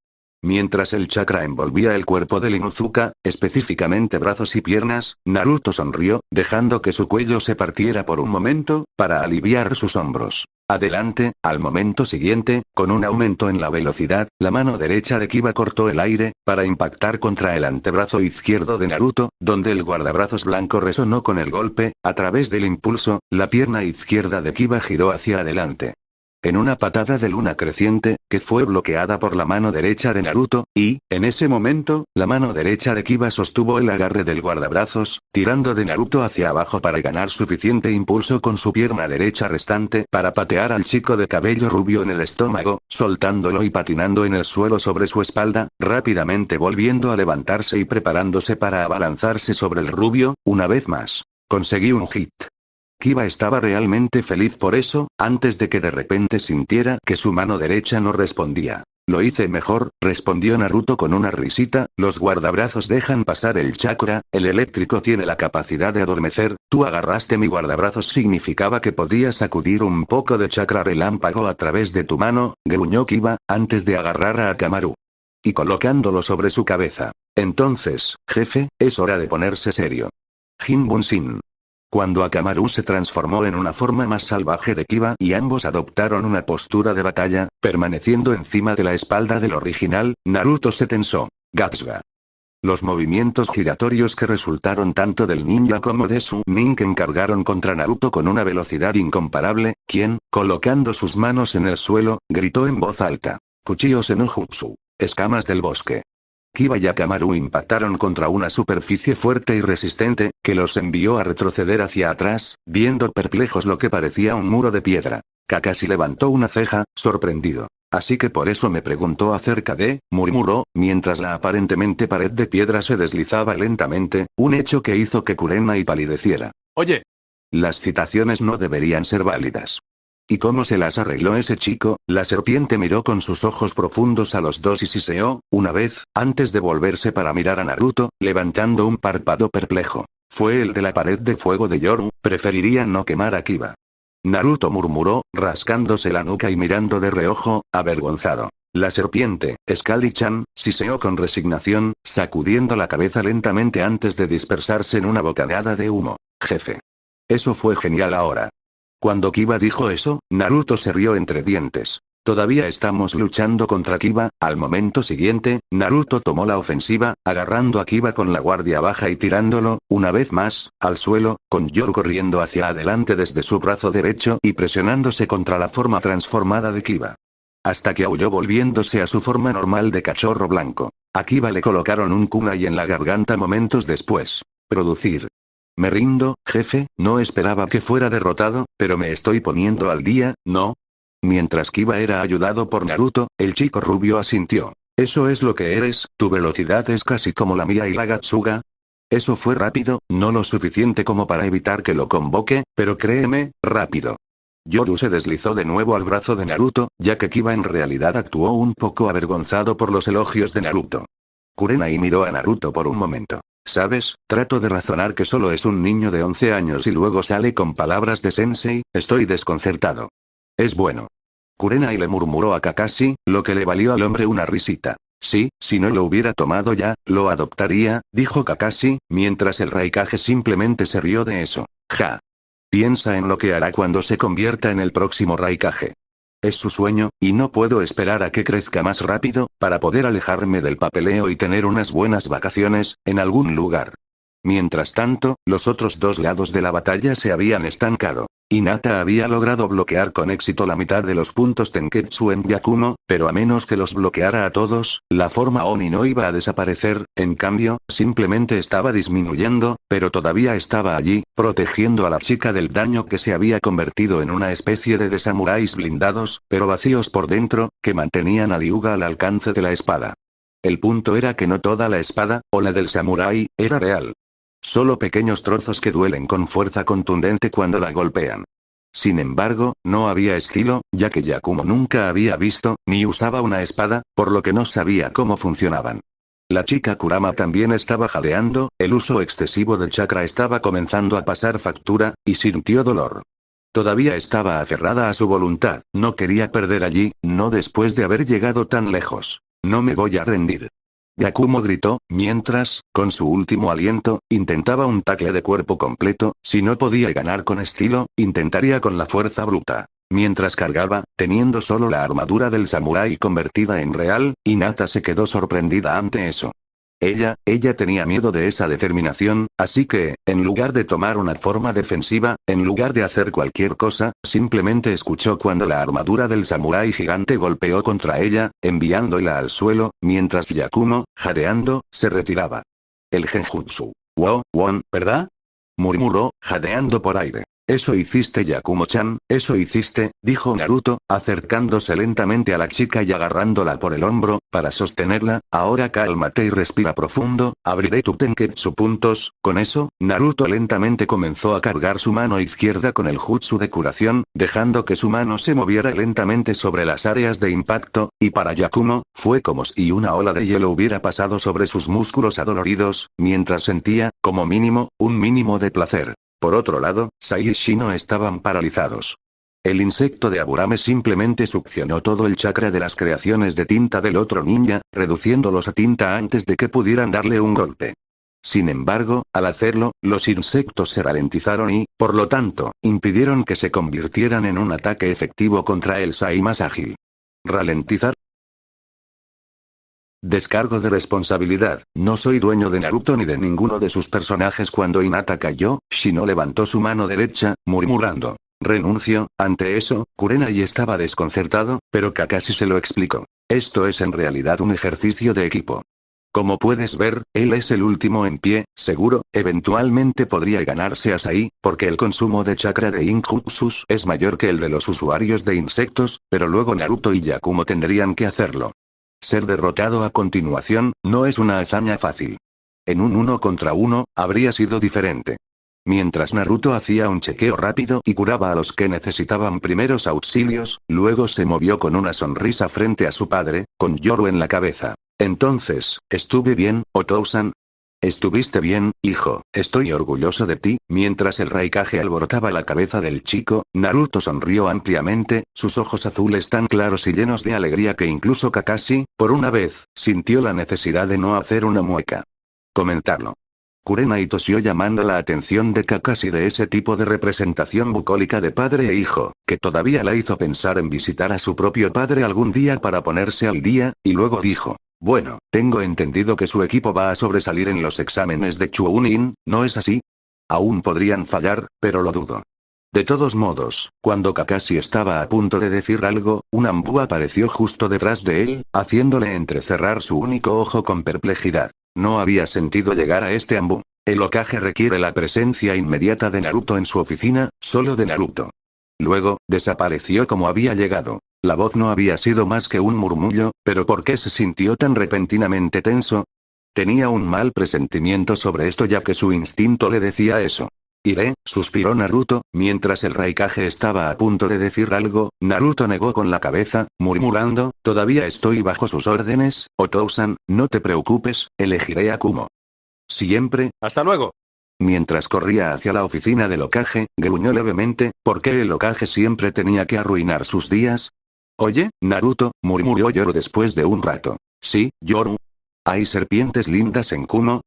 Mientras el chakra envolvía el cuerpo del Inuzuka, específicamente brazos y piernas, Naruto sonrió, dejando que su cuello se partiera por un momento, para aliviar sus hombros. Adelante, al momento siguiente, con un aumento en la velocidad, la mano derecha de Kiba cortó el aire, para impactar contra el antebrazo izquierdo de Naruto, donde el guardabrazos blanco resonó con el golpe, a través del impulso, la pierna izquierda de Kiba giró hacia adelante. En una patada de luna creciente, que fue bloqueada por la mano derecha de Naruto, y, en ese momento, la mano derecha de Kiba sostuvo el agarre del guardabrazos, tirando de Naruto hacia abajo para ganar suficiente impulso con su pierna derecha restante para patear al chico de cabello rubio en el estómago, soltándolo y patinando en el suelo sobre su espalda, rápidamente volviendo a levantarse y preparándose para abalanzarse sobre el rubio, una vez más. Conseguí un hit. Kiba estaba realmente feliz por eso, antes de que de repente sintiera que su mano derecha no respondía. Lo hice mejor, respondió Naruto con una risita, los guardabrazos dejan pasar el chakra, el eléctrico tiene la capacidad de adormecer, tú agarraste mi guardabrazos significaba que podías sacudir un poco de chakra relámpago a través de tu mano, gruñó Kiba, antes de agarrar a Akamaru. Y colocándolo sobre su cabeza. Entonces, jefe, es hora de ponerse serio. Jin Bun-sin. Cuando Akamaru se transformó en una forma más salvaje de Kiba y ambos adoptaron una postura de batalla, permaneciendo encima de la espalda del original, Naruto se tensó. Gatsuga. Los movimientos giratorios que resultaron tanto del ninja como de su Nin cargaron contra Naruto con una velocidad incomparable, quien, colocando sus manos en el suelo, gritó en voz alta. Kuchio Senujutsu. Escamas del bosque. Kiba y Akamaru impactaron contra una superficie fuerte y resistente, que los envió a retroceder hacia atrás, viendo perplejos lo que parecía un muro de piedra. Kakashi levantó una ceja, sorprendido. Así que por eso me preguntó acerca de, murmuró, mientras la aparentemente pared de piedra se deslizaba lentamente, un hecho que hizo que Kurenai palideciera. Oye. Las citaciones no deberían ser válidas. ¿Y cómo se las arregló ese chico? La serpiente miró con sus ojos profundos a los dos y siseó, una vez, antes de volverse para mirar a Naruto, levantando un párpado perplejo. Fue el de la pared de fuego de Yoru, preferiría no quemar a Kiba. Naruto murmuró, rascándose la nuca y mirando de reojo, avergonzado. La serpiente, Scully-chan, siseó con resignación, sacudiendo la cabeza lentamente antes de dispersarse en una bocanada de humo. Jefe. Eso fue genial ahora. Cuando Kiba dijo eso, Naruto se rió entre dientes. Todavía estamos luchando contra Kiba. Al momento siguiente, Naruto tomó la ofensiva, agarrando a Kiba con la guardia baja y tirándolo, una vez más, al suelo, con Yoru corriendo hacia adelante desde su brazo derecho y presionándose contra la forma transformada de Kiba. Hasta que aulló volviéndose a su forma normal de cachorro blanco. A Kiba le colocaron un kunai en la garganta momentos después. Producir. Me rindo, jefe, no esperaba que fuera derrotado, pero me estoy poniendo al día, ¿no? Mientras Kiba era ayudado por Naruto, el chico rubio asintió. Eso es lo que eres, tu velocidad es casi como la mía y la Gatsuga. Eso fue rápido, no lo suficiente como para evitar que lo convoque, pero créeme, rápido. Yoru se deslizó de nuevo al brazo de Naruto, ya que Kiba en realidad actuó un poco avergonzado por los elogios de Naruto. Kurenai miró a Naruto por un momento. ¿Sabes? Trato de razonar que solo es un niño de 11 años y luego sale con palabras de sensei, estoy desconcertado. Es bueno. Kurenai le murmuró a Kakashi, lo que le valió al hombre una risita. Sí, si no lo hubiera tomado ya, lo adoptaría, dijo Kakashi, mientras el Raikage simplemente se rió de eso. Ja. Piensa en lo que hará cuando se convierta en el próximo Raikage. Es su sueño, y no puedo esperar a que crezca más rápido, para poder alejarme del papeleo y tener unas buenas vacaciones, en algún lugar. Mientras tanto, los otros dos lados de la batalla se habían estancado. Hinata había logrado bloquear con éxito la mitad de los puntos Tenketsu en Byakumo, pero a menos que los bloqueara a todos, la forma Oni no iba a desaparecer, en cambio, simplemente estaba disminuyendo, pero todavía estaba allí, protegiendo a la chica del daño que se había convertido en una especie de samuráis blindados, pero vacíos por dentro, que mantenían a Liuga al alcance de la espada. El punto era que no toda la espada, o la del samurái, era real. Solo pequeños trozos que duelen con fuerza contundente cuando la golpean. Sin embargo, no había estilo, ya que Yakumo nunca había visto, ni usaba una espada, por lo que no sabía cómo funcionaban. La chica Kurama también estaba jadeando, el uso excesivo del chakra estaba comenzando a pasar factura, y sintió dolor. Todavía estaba aferrada a su voluntad, no quería perder allí, no después de haber llegado tan lejos. No me voy a rendir. Yakumo gritó, mientras, con su último aliento, intentaba un tackle de cuerpo completo, si no podía ganar con estilo, intentaría con la fuerza bruta. Mientras cargaba, teniendo solo la armadura del samurái convertida en real, Hinata se quedó sorprendida ante eso. Ella tenía miedo de esa determinación, así que, en lugar de tomar una forma defensiva, en lugar de hacer cualquier cosa, simplemente escuchó cuando la armadura del samurái gigante golpeó contra ella, enviándola al suelo, mientras Yakumo, jadeando, se retiraba. El genjutsu. Wow, ¿verdad? Murmuró, jadeando por aire. Eso hiciste Yakumo-chan, eso hiciste, dijo Naruto, acercándose lentamente a la chica y agarrándola por el hombro, para sostenerla. Ahora cálmate y respira profundo, abriré tu tenketsu puntos. Con eso, Naruto lentamente comenzó a cargar su mano izquierda con el jutsu de curación, dejando que su mano se moviera lentamente sobre las áreas de impacto, y para Yakumo, fue como si una ola de hielo hubiera pasado sobre sus músculos adoloridos, mientras sentía, como mínimo, un mínimo de placer. Por otro lado, Sai y Shino estaban paralizados. El insecto de Aburame simplemente succionó todo el chakra de las creaciones de tinta del otro ninja, reduciéndolos a tinta antes de que pudieran darle un golpe. Sin embargo, al hacerlo, los insectos se ralentizaron y, por lo tanto, impidieron que se convirtieran en un ataque efectivo contra el Sai más ágil. ¿Ralentizar? Descargo de responsabilidad, no soy dueño de Naruto ni de ninguno de sus personajes. Cuando Hinata cayó, Shino levantó su mano derecha, murmurando: renuncio. Ante eso, Kurenai estaba desconcertado, pero Kakashi se lo explicó. Esto es en realidad un ejercicio de equipo. Como puedes ver, él es el último en pie, seguro, eventualmente podría ganarse a Sai, porque el consumo de chakra de Injutsus es mayor que el de los usuarios de insectos, pero luego Naruto y Yakumo tendrían que hacerlo. Ser derrotado a continuación, no es una hazaña fácil. En un 1 contra 1, habría sido diferente. Mientras Naruto hacía un chequeo rápido y curaba a los que necesitaban primeros auxilios, luego se movió con una sonrisa frente a su padre, con Yoru en la cabeza. Entonces, ¿estuve bien, Otou-san? Estuviste bien, hijo, estoy orgulloso de ti. Mientras el Raikage alborotaba la cabeza del chico, Naruto sonrió ampliamente, sus ojos azules tan claros y llenos de alegría que incluso Kakashi, por una vez, sintió la necesidad de no hacer una mueca. Comentarlo. Kurenai tosió llamando la atención de Kakashi de ese tipo de representación bucólica de padre e hijo, que todavía la hizo pensar en visitar a su propio padre algún día para ponerse al día, y luego dijo: bueno, tengo entendido que su equipo va a sobresalir en los exámenes de Chunin, ¿no es así? Aún podrían fallar, pero lo dudo. De todos modos, cuando Kakashi estaba a punto de decir algo, un Ambu apareció justo detrás de él, haciéndole entrecerrar su único ojo con perplejidad. No había sentido llegar a este Ambu. El Hokage requiere la presencia inmediata de Naruto en su oficina, solo de Naruto. Luego, desapareció como había llegado. La voz no había sido más que un murmullo, pero ¿por qué se sintió tan repentinamente tenso? Tenía un mal presentimiento sobre esto ya que su instinto le decía eso. Iré, suspiró Naruto, mientras el Raikage estaba a punto de decir algo, Naruto negó con la cabeza, murmurando: todavía estoy bajo sus órdenes, Otou-san, no te preocupes, elegiré a Kumo. Siempre, hasta luego. Mientras corría hacia la oficina del Hokage, gruñó levemente: ¿por qué el Hokage siempre tenía que arruinar sus días? Oye, Naruto, murmuró Yoru después de un rato. Sí, Yoru. ¿Hay serpientes lindas en Kumo?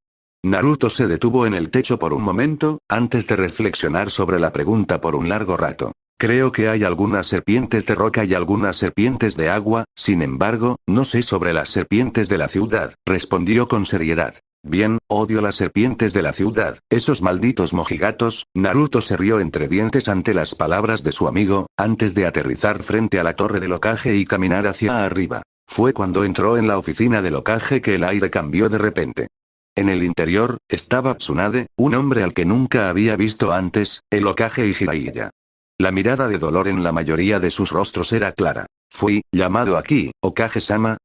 Naruto se detuvo en el techo por un momento, antes de reflexionar sobre la pregunta por un largo rato. Creo que hay algunas serpientes de roca y algunas serpientes de agua, sin embargo, no sé sobre las serpientes de la ciudad, respondió con seriedad. Bien, odio las serpientes de la ciudad, esos malditos mojigatos. Naruto se rió entre dientes ante las palabras de su amigo, antes de aterrizar frente a la torre del Hokage y caminar hacia arriba. Fue cuando entró en la oficina del Hokage que el aire cambió de repente. En el interior, estaba Tsunade, un hombre al que nunca había visto antes, el Hokage y Jiraiya. La mirada de dolor en la mayoría de sus rostros era clara. ¿Fui llamado aquí, Hokage-sama?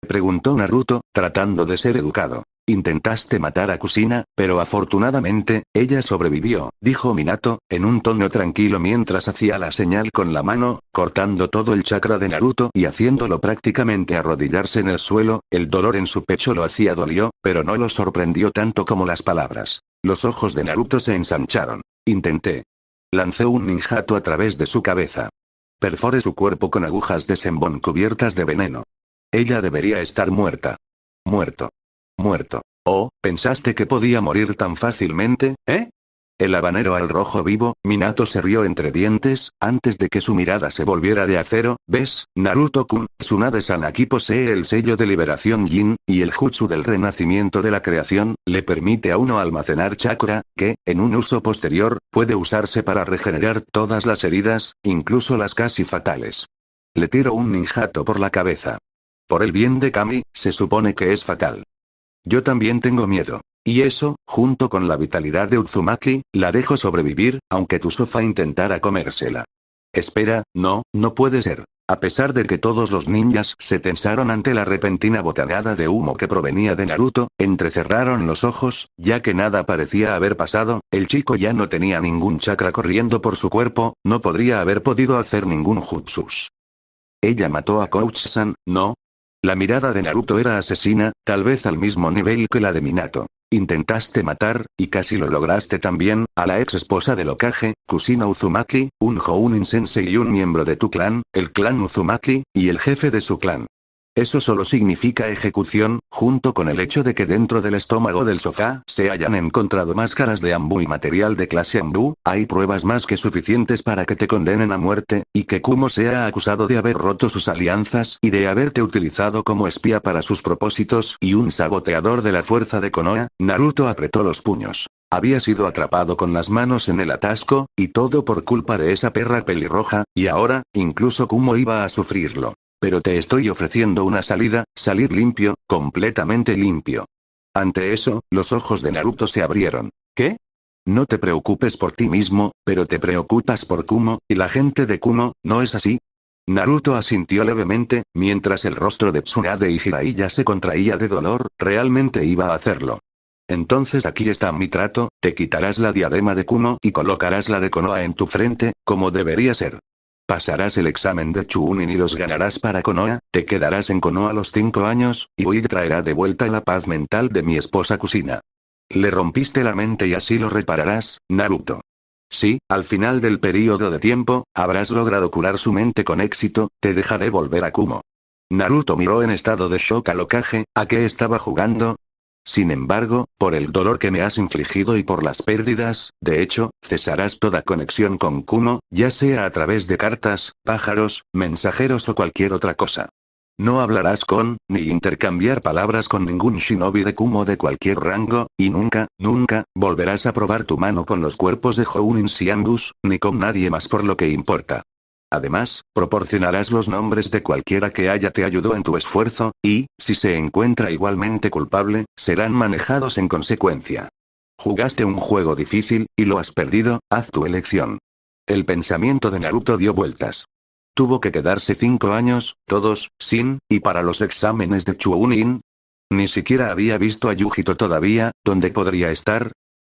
Preguntó Naruto, tratando de ser educado. Intentaste matar a Kushina, pero afortunadamente, ella sobrevivió, dijo Minato, en un tono tranquilo mientras hacía la señal con la mano, cortando todo el chakra de Naruto y haciéndolo prácticamente arrodillarse en el suelo. El dolor en su pecho lo hacía dolió, pero no lo sorprendió tanto como las palabras. Los ojos de Naruto se ensancharon. Intenté. Lanzó un ninjato a través de su cabeza. Perforé su cuerpo con agujas de senbon cubiertas de veneno. Ella debería estar muerta. Muerto. Muerto. Oh, ¿pensaste que podía morir tan fácilmente, eh? El habanero al rojo vivo. Minato se rió entre dientes, antes de que su mirada se volviera de acero. ¿Ves, Naruto-kun? Tsunade-san aquí posee el sello de liberación Yin, y el jutsu del renacimiento de la creación, le permite a uno almacenar chakra, que, en un uso posterior, puede usarse para regenerar todas las heridas, incluso las casi fatales. Le tiro un ninjato por la cabeza. Por el bien de Kami, se supone que es fatal. Yo también tengo miedo. Y eso, junto con la vitalidad de Uzumaki, la dejo sobrevivir, aunque tu sofá intentara comérsela. Espera, no puede ser. A pesar de que todos los ninjas se tensaron ante la repentina bocanada de humo que provenía de Naruto, entrecerraron los ojos, ya que nada parecía haber pasado, el chico ya no tenía ningún chakra corriendo por su cuerpo, no podría haber podido hacer ningún jutsus. Ella mató a Coach-san, ¿no? La mirada de Naruto era asesina, tal vez al mismo nivel que la de Minato. Intentaste matar, y casi lo lograste también, a la ex esposa del Hokage, Kusina Uzumaki, un Jounin Sensei y un miembro de tu clan, el clan Uzumaki, y el jefe de su clan. Eso solo significa ejecución, junto con el hecho de que dentro del estómago del sofá se hayan encontrado máscaras de Anbu y material de clase Anbu, hay pruebas más que suficientes para que te condenen a muerte, y que Kumo sea acusado de haber roto sus alianzas y de haberte utilizado como espía para sus propósitos y un saboteador de la fuerza de Konoha. Naruto apretó los puños. Había sido atrapado con las manos en el atasco, y todo por culpa de esa perra pelirroja, y ahora, incluso Kumo iba a sufrirlo. Pero te estoy ofreciendo una salida, salir limpio, completamente limpio. Ante eso, los ojos de Naruto se abrieron. ¿Qué? No te preocupes por ti mismo, pero te preocupas por Kumo, y la gente de Kumo, ¿no es así? Naruto asintió levemente, mientras el rostro de Tsunade y Jiraiya se contraía de dolor, realmente iba a hacerlo. Entonces aquí está mi trato, te quitarás la diadema de Kumo y colocarás la de Konoha en tu frente, como debería ser. Pasarás el examen de Chunin y los ganarás para Konoha, te quedarás en Konoha a los 5 años, y Uig traerá de vuelta la paz mental de mi esposa Kusina. Le rompiste la mente y así lo repararás, Naruto. Sí, al final del período de tiempo, habrás logrado curar su mente con éxito, te dejaré volver a Kumo. Naruto miró en estado de shock al Hokage, ¿a qué estaba jugando? Sin embargo, por el dolor que me has infligido y por las pérdidas, de hecho, cesarás toda conexión con Kumo, ya sea a través de cartas, pájaros, mensajeros o cualquier otra cosa. No hablarás con, ni intercambiar palabras con ningún shinobi de Kumo de cualquier rango, y nunca, volverás a probar tu mano con los cuerpos de Jounins y Angus, ni con nadie más por lo que importa. Además, proporcionarás los nombres de cualquiera que te ayudó en tu esfuerzo, y, si se encuentra igualmente culpable, serán manejados en consecuencia. Jugaste un juego difícil, y lo has perdido, haz tu elección. El pensamiento de Naruto dio vueltas. Tuvo que quedarse 5 años, todos, y para los exámenes de Chunin. Ni siquiera había visto a Yujito todavía, ¿dónde podría estar?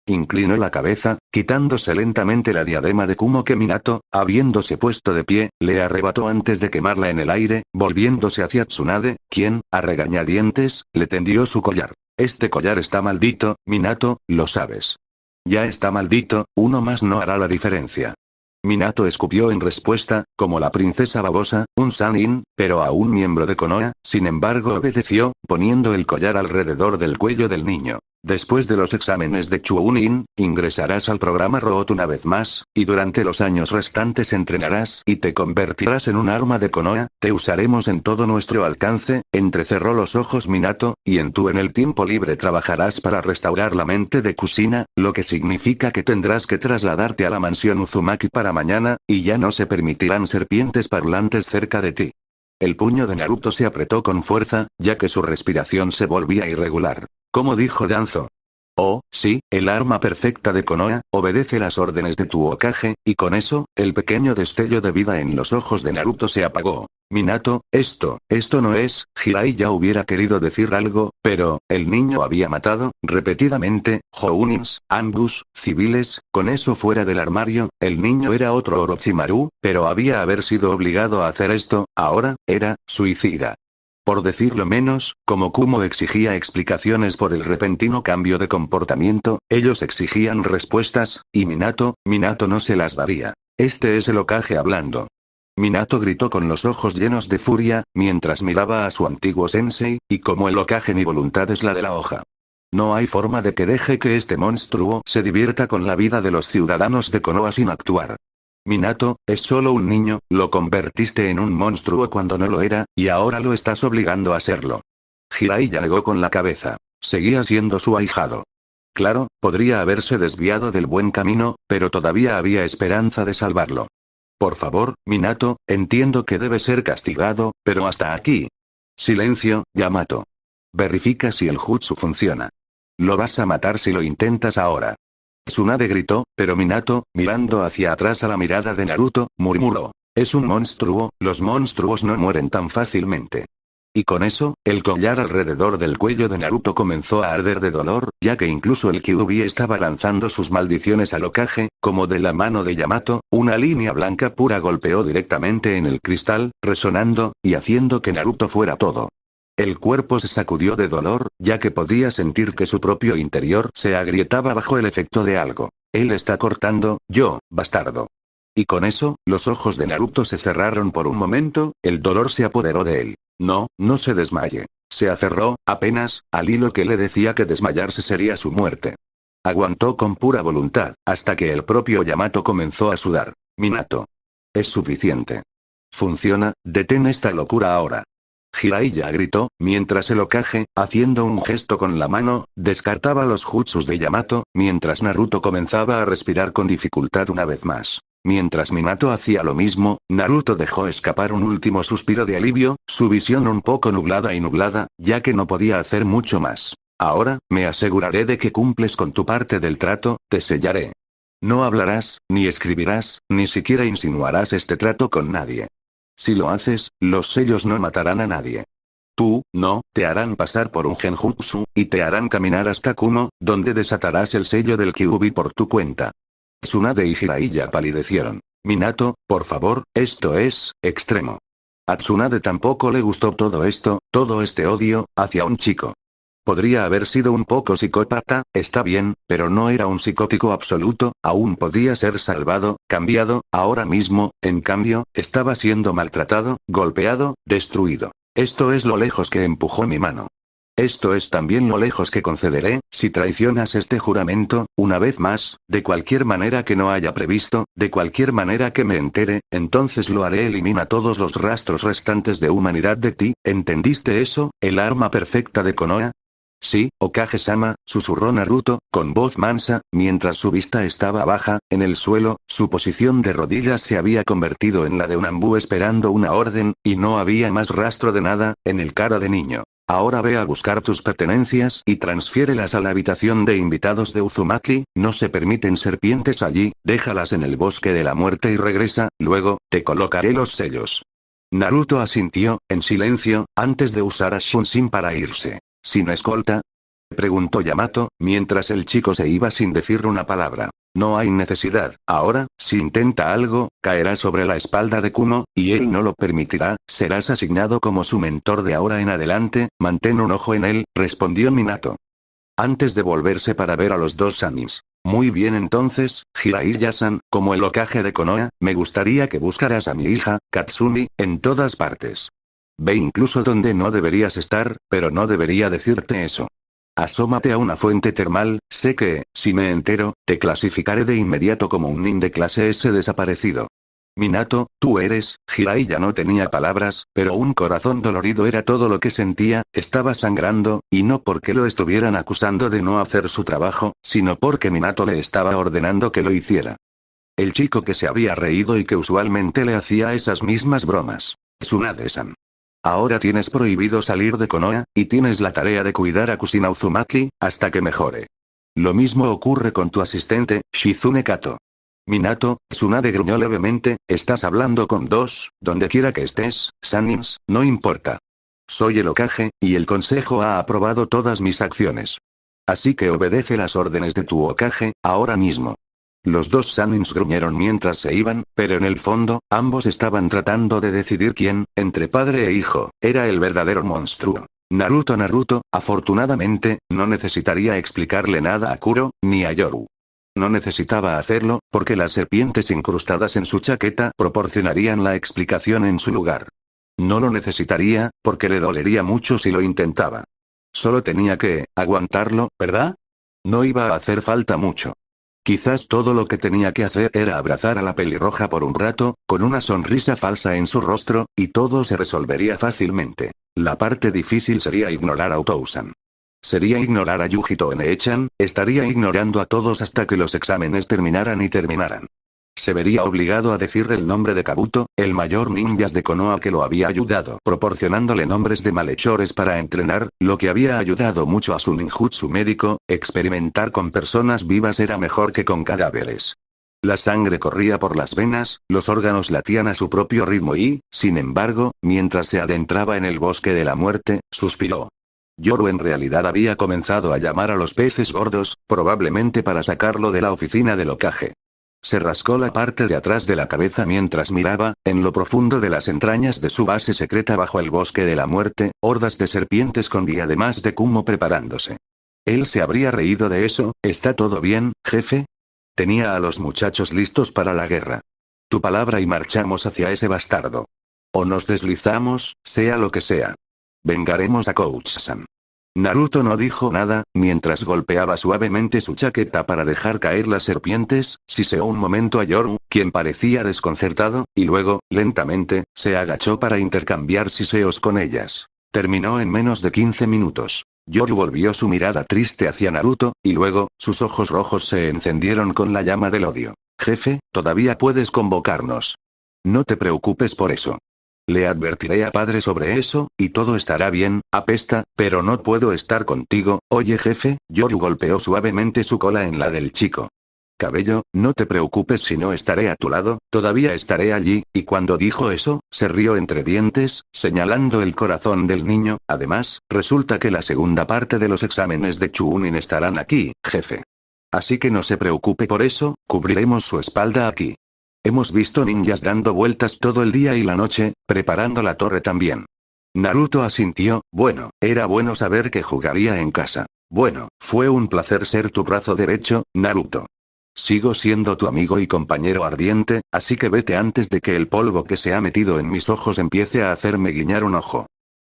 Inclinó la cabeza, quitándose lentamente la diadema de Kumo que Minato, habiéndose puesto de pie, le arrebató antes de quemarla en el aire, volviéndose hacia Tsunade, quien, a regañadientes, le tendió su collar. Este collar está maldito, Minato, lo sabes. Ya está maldito, uno más no hará la diferencia. Minato escupió en respuesta, como la princesa babosa, un Sannin, pero a un miembro de Konoha, sin embargo obedeció, poniendo el collar alrededor del cuello del niño. Después de los exámenes de Chunin, ingresarás al programa Root una vez más, y durante los años restantes entrenarás y te convertirás en un arma de Konoha, te usaremos en todo nuestro alcance, entrecerró los ojos Minato, y en el tiempo libre trabajarás para restaurar la mente de Kusina, lo que significa que tendrás que trasladarte a la mansión Uzumaki para mañana, y ya no se permitirán serpientes parlantes cerca de ti. El puño de Naruto se apretó con fuerza, ya que su respiración se volvía irregular. Como dijo Danzo. Oh, sí, el arma perfecta de Konoha, obedece las órdenes de tu Hokage, y con eso, el pequeño destello de vida en los ojos de Naruto se apagó. Minato, esto no es, Jiraiya hubiera querido decir algo, pero, el niño había matado, repetidamente, Jounins, Angus, civiles, con eso fuera del armario, el niño era otro Orochimaru, pero había haber sido obligado a hacer esto, ahora, era, suicida. Por decirlo menos, como Kumo exigía explicaciones por el repentino cambio de comportamiento, ellos exigían respuestas, y Minato no se las daría. Este es el Hokage hablando. Minato gritó con los ojos llenos de furia, mientras miraba a su antiguo sensei, y como el Hokage mi voluntad es la de la hoja. No hay forma de que deje que este monstruo se divierta con la vida de los ciudadanos de Konoha sin actuar. Minato, es solo un niño, lo convertiste en un monstruo cuando no lo era, y ahora lo estás obligando a serlo. Jiraiya negó con la cabeza. Seguía siendo su ahijado. Claro, podría haberse desviado del buen camino, pero todavía había esperanza de salvarlo. Por favor, Minato, entiendo que debe ser castigado, pero hasta aquí. Silencio, Yamato. Verifica si el jutsu funciona. Lo vas a matar si lo intentas ahora. Tsunade gritó, pero Minato, mirando hacia atrás a la mirada de Naruto, murmuró. Es un monstruo, los monstruos no mueren tan fácilmente. Y con eso, el collar alrededor del cuello de Naruto comenzó a arder de dolor, ya que incluso el Kyuubi estaba lanzando sus maldiciones al Hokage, como de la mano de Yamato, una línea blanca pura golpeó directamente en el cristal, resonando, y haciendo que Naruto fuera todo. El cuerpo se sacudió de dolor, ya que podía sentir que su propio interior se agrietaba bajo el efecto de algo. Él está cortando, yo, bastardo. Y con eso, los ojos de Naruto se cerraron por un momento, el dolor se apoderó de él. No, no se desmaye. Se aferró, apenas, al hilo que le decía que desmayarse sería su muerte. Aguantó con pura voluntad, hasta que el propio Yamato comenzó a sudar. Minato. Es suficiente. Funciona, detén esta locura ahora. Jiraiya gritó, mientras el Hokage, haciendo un gesto con la mano, descartaba los jutsus de Yamato, mientras Naruto comenzaba a respirar con dificultad una vez más. Mientras Minato hacía lo mismo, Naruto dejó escapar un último suspiro de alivio, su visión un poco nublada, ya que no podía hacer mucho más. Ahora, me aseguraré de que cumples con tu parte del trato, te sellaré. No hablarás, ni escribirás, ni siquiera insinuarás este trato con nadie. Si lo haces, los sellos no matarán a nadie. Tú, no, te harán pasar por un genjutsu, y te harán caminar hasta Kumo, donde desatarás el sello del Kyuubi por tu cuenta. Tsunade y Jiraiya palidecieron. Minato, por favor, esto es, extremo. A Tsunade tampoco le gustó todo esto, todo este odio, hacia un chico. Podría haber sido un poco psicópata, está bien, pero no era un psicótico absoluto, aún podía ser salvado, cambiado, ahora mismo, en cambio, estaba siendo maltratado, golpeado, destruido. Esto es lo lejos que empujó mi mano. Esto es también lo lejos que concederé, si traicionas este juramento, una vez más, de cualquier manera que no haya previsto, de cualquier manera que me entere, entonces lo haré. Elimina todos los rastros restantes de humanidad de ti, ¿entendiste eso, el arma perfecta de Konoha? Sí, Hokage-sama, susurró Naruto, con voz mansa, mientras su vista estaba baja, en el suelo, su posición de rodillas se había convertido en la de un ambú esperando una orden, y no había más rastro de nada, en el cara de niño. Ahora ve a buscar tus pertenencias y transfiérelas a la habitación de invitados de Uzumaki, no se permiten serpientes allí, déjalas en el bosque de la muerte y regresa, luego, te colocaré los sellos. Naruto asintió, en silencio, antes de usar a Shunshin para irse. ¿Sin escolta?, preguntó Yamato, mientras el chico se iba sin decir una palabra. No hay necesidad, ahora, si intenta algo, caerá sobre la espalda de Kumo, y él no lo permitirá, serás asignado como su mentor de ahora en adelante, mantén un ojo en él, respondió Minato. Antes de volverse para ver a los dos Sanins. Muy bien entonces, Jiraiya-san, como el Hokage de Konoha, me gustaría que buscaras a mi hija, Katsumi, en todas partes. Ve incluso donde no deberías estar, pero no debería decirte eso. Asómate a una fuente termal, sé que, si me entero, te clasificaré de inmediato como un nin de clase S desaparecido. Minato, tú eres, Jiraiya no tenía palabras, pero un corazón dolorido era todo lo que sentía, estaba sangrando, y no porque lo estuvieran acusando de no hacer su trabajo, sino porque Minato le estaba ordenando que lo hiciera. El chico que se había reído y que usualmente le hacía esas mismas bromas. Tsunade-san. Ahora tienes prohibido salir de Konoha, y tienes la tarea de cuidar a Kushina Uzumaki, hasta que mejore. Lo mismo ocurre con tu asistente, Shizune Kato. Minato, Tsunade gruñó levemente, estás hablando con dos, donde quiera que estés, Sanins, no importa. Soy el Hokage, y el consejo ha aprobado todas mis acciones. Así que obedece las órdenes de tu Hokage, ahora mismo. Los dos Sanins gruñeron mientras se iban, pero en el fondo, ambos estaban tratando de decidir quién, entre padre e hijo, era el verdadero monstruo. Naruto, afortunadamente, no necesitaría explicarle nada a Kuro, ni a Yoru. No necesitaba hacerlo, porque las serpientes incrustadas en su chaqueta proporcionarían la explicación en su lugar. No lo necesitaría, porque le dolería mucho si lo intentaba. Solo tenía que, aguantarlo, ¿verdad? No iba a hacer falta mucho. Quizás todo lo que tenía que hacer era abrazar a la pelirroja por un rato, con una sonrisa falsa en su rostro, y todo se resolvería fácilmente. La parte difícil sería ignorar a Otousan. Sería ignorar a Yujito One-chan, estaría ignorando a todos hasta que los exámenes terminaran. Se vería obligado a decir el nombre de Kabuto, el mayor ninja de Konoha que lo había ayudado, proporcionándole nombres de malhechores para entrenar, lo que había ayudado mucho a su ninjutsu médico. Experimentar con personas vivas era mejor que con cadáveres. La sangre corría por las venas, los órganos latían a su propio ritmo y, sin embargo, mientras se adentraba en el bosque de la muerte, suspiró. Yoru en realidad había comenzado a llamar a los peces gordos, probablemente para sacarlo de la oficina del Hokage. Se rascó la parte de atrás de la cabeza mientras miraba, en lo profundo de las entrañas de su base secreta bajo el bosque de la muerte, hordas de serpientes con diademas de Kumo preparándose. Él se habría reído de eso. ¿Está todo bien, jefe? Tenía a los muchachos listos para la guerra. Tu palabra y marchamos hacia ese bastardo. O nos deslizamos, sea lo que sea. Vengaremos a Coach-san. Naruto no dijo nada, mientras golpeaba suavemente su chaqueta para dejar caer las serpientes. Siseó un momento a Yoru, quien parecía desconcertado, y luego, lentamente, se agachó para intercambiar siseos con ellas. Terminó en menos de 15 minutos. Yoru volvió su mirada triste hacia Naruto, y luego, sus ojos rojos se encendieron con la llama del odio. Jefe, todavía puedes convocarnos. No te preocupes por eso. Le advertiré a padre sobre eso, y todo estará bien. Apesta, pero no puedo estar contigo. Oye jefe, Yoru golpeó suavemente su cola en la del chico. Cabello, no te preocupes si no estaré a tu lado, todavía estaré allí. Y cuando dijo eso, se rió entre dientes, señalando el corazón del niño. Además, resulta que la segunda parte de los exámenes de Chunin estarán aquí, jefe. Así que no se preocupe por eso, cubriremos su espalda aquí. Hemos visto ninjas dando vueltas todo el día y la noche, preparando la torre también. Naruto asintió. Bueno, era bueno saber que jugaría en casa. Bueno, fue un placer ser tu brazo derecho, Naruto. Sigo siendo tu amigo y compañero ardiente, así que vete antes de que el polvo que se ha metido en mis ojos empiece a hacerme guiñar un ojo.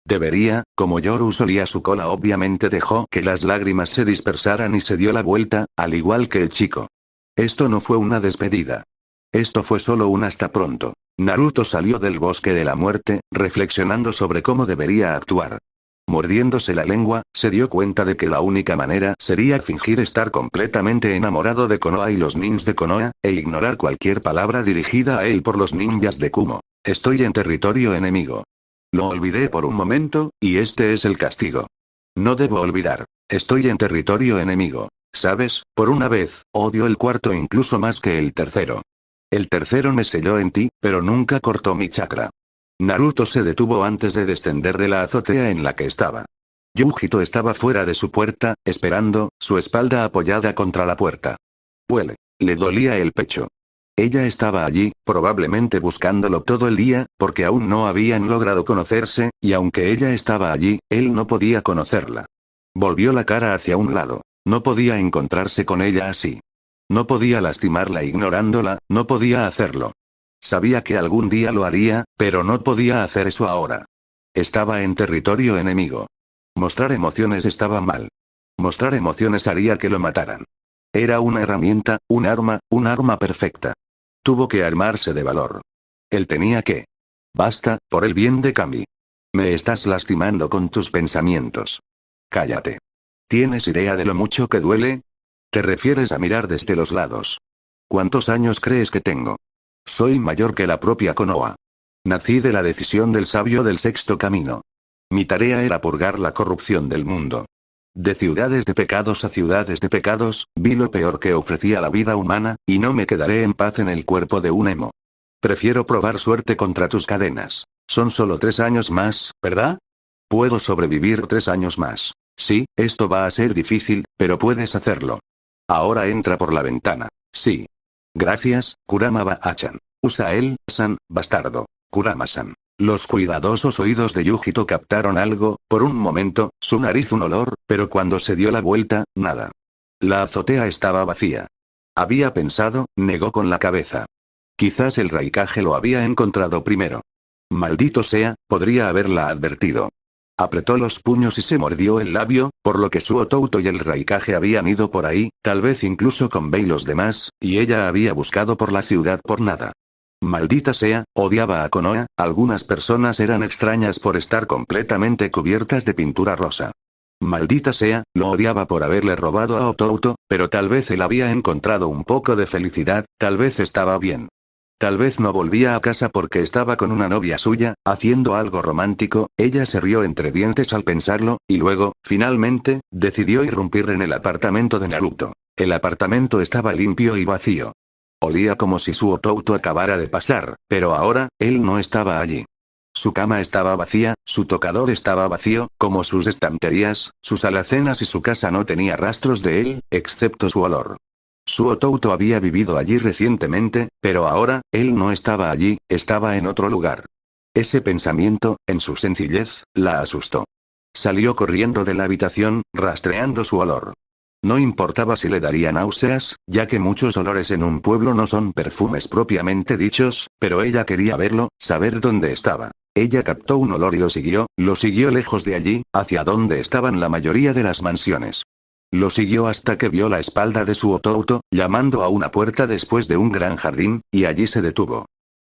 Debería, como Yoru solía su cola obviamente dejó que las lágrimas se dispersaran y se dio la vuelta, al igual que el chico. Esto no fue una despedida. Esto fue solo un hasta pronto. Naruto salió del bosque de la muerte, reflexionando sobre cómo debería actuar. Mordiéndose la lengua, se dio cuenta de que la única manera sería fingir estar completamente enamorado de Konoha y los ninjas de Konoha, e ignorar cualquier palabra dirigida a él por los ninjas de Kumo. Estoy en territorio enemigo. Lo olvidé por un momento, y este es el castigo. No debo olvidar. Estoy en territorio enemigo. ¿Sabes? Por una vez, odio el cuarto incluso más que el tercero. El tercero me selló en ti, pero nunca cortó mi chakra. Naruto se detuvo antes de descender de la azotea en la que estaba. Yujito estaba fuera de su puerta, esperando, su espalda apoyada contra la puerta. Huele. Le dolía el pecho. Ella estaba allí, probablemente buscándolo todo el día, porque aún no habían logrado conocerse, y aunque ella estaba allí, él no podía conocerla. Volvió la cara hacia un lado. No podía encontrarse con ella así. No podía lastimarla ignorándola, no podía hacerlo. Sabía que algún día lo haría, pero no podía hacer eso ahora. Estaba en territorio enemigo. Mostrar emociones estaba mal. Mostrar emociones haría que lo mataran. Era una herramienta, un arma perfecta. Tuvo que armarse de valor. Él tenía que. Basta, por el bien de Kami. Me estás lastimando con tus pensamientos. Cállate. ¿Tienes idea de lo mucho que duele? ¿Te refieres a mirar desde los lados? ¿Cuántos años crees que tengo? Soy mayor que la propia Konoha. Nací de la decisión del sabio del sexto camino. Mi tarea era purgar la corrupción del mundo. De ciudades de pecados a ciudades de pecados, vi lo peor que ofrecía la vida humana, y no me quedaré en paz en el cuerpo de un emo. Prefiero probar suerte contra tus cadenas. Son solo 3 años más, ¿verdad? Puedo sobrevivir 3 años más. Sí, esto va a ser difícil, pero puedes hacerlo. Ahora entra por la ventana. Sí. Gracias, Kurama Baa-chan. Usa-el-san, bastardo. Kurama-san. Los cuidadosos oídos de Yujito captaron algo. Por un momento, su nariz un olor, pero cuando se dio la vuelta, nada. La azotea estaba vacía. Había pensado, negó con la cabeza. Quizás el Raikage lo había encontrado primero. Maldito sea, podría haberla advertido. Apretó los puños y se mordió el labio, por lo que su Otouto y el Raikage habían ido por ahí, tal vez incluso con Bei y los demás, y ella había buscado por la ciudad por nada. Maldita sea, odiaba a Konoha. Algunas personas eran extrañas por estar completamente cubiertas de pintura rosa. Maldita sea, lo odiaba por haberle robado a Otouto, pero tal vez él había encontrado un poco de felicidad, tal vez estaba bien. Tal vez no volvía a casa porque estaba con una novia suya, haciendo algo romántico. Ella se rió entre dientes al pensarlo, y luego, finalmente, decidió irrumpir en el apartamento de Naruto. El apartamento estaba limpio y vacío. Olía como si su Otouto acabara de pasar, pero ahora, él no estaba allí. Su cama estaba vacía, su tocador estaba vacío, como sus estanterías, sus alacenas y su casa no tenía rastros de él, excepto su olor. Su Otouto había vivido allí recientemente, pero ahora, él no estaba allí, estaba en otro lugar. Ese pensamiento, en su sencillez, la asustó. Salió corriendo de la habitación, rastreando su olor. No importaba si le daría náuseas, ya que muchos olores en un pueblo no son perfumes propiamente dichos, pero ella quería verlo, saber dónde estaba. Ella captó un olor y lo siguió lejos de allí, hacia donde estaban la mayoría de las mansiones. Lo siguió hasta que vio la espalda de su Otouto, llamando a una puerta después de un gran jardín, y allí se detuvo.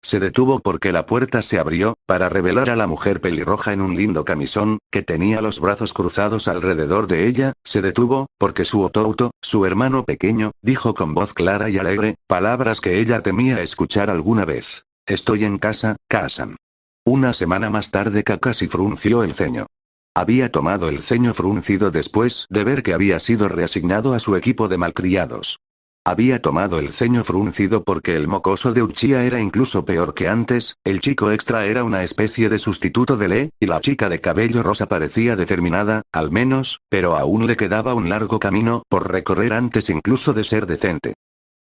Se detuvo porque la puerta se abrió, para revelar a la mujer pelirroja en un lindo camisón, que tenía los brazos cruzados alrededor de ella. Se detuvo, porque su Otouto, su hermano pequeño, dijo con voz clara y alegre, palabras que ella temía escuchar alguna vez. Estoy en casa, Kazan. Una semana más tarde Kakashi frunció el ceño. Había tomado el ceño fruncido después de ver que había sido reasignado a su equipo de malcriados. Había tomado el ceño fruncido porque el mocoso de Uchiha era incluso peor que antes, el chico extra era una especie de sustituto de Lee, y la chica de cabello rosa parecía determinada, al menos, pero aún le quedaba un largo camino por recorrer antes incluso de ser decente.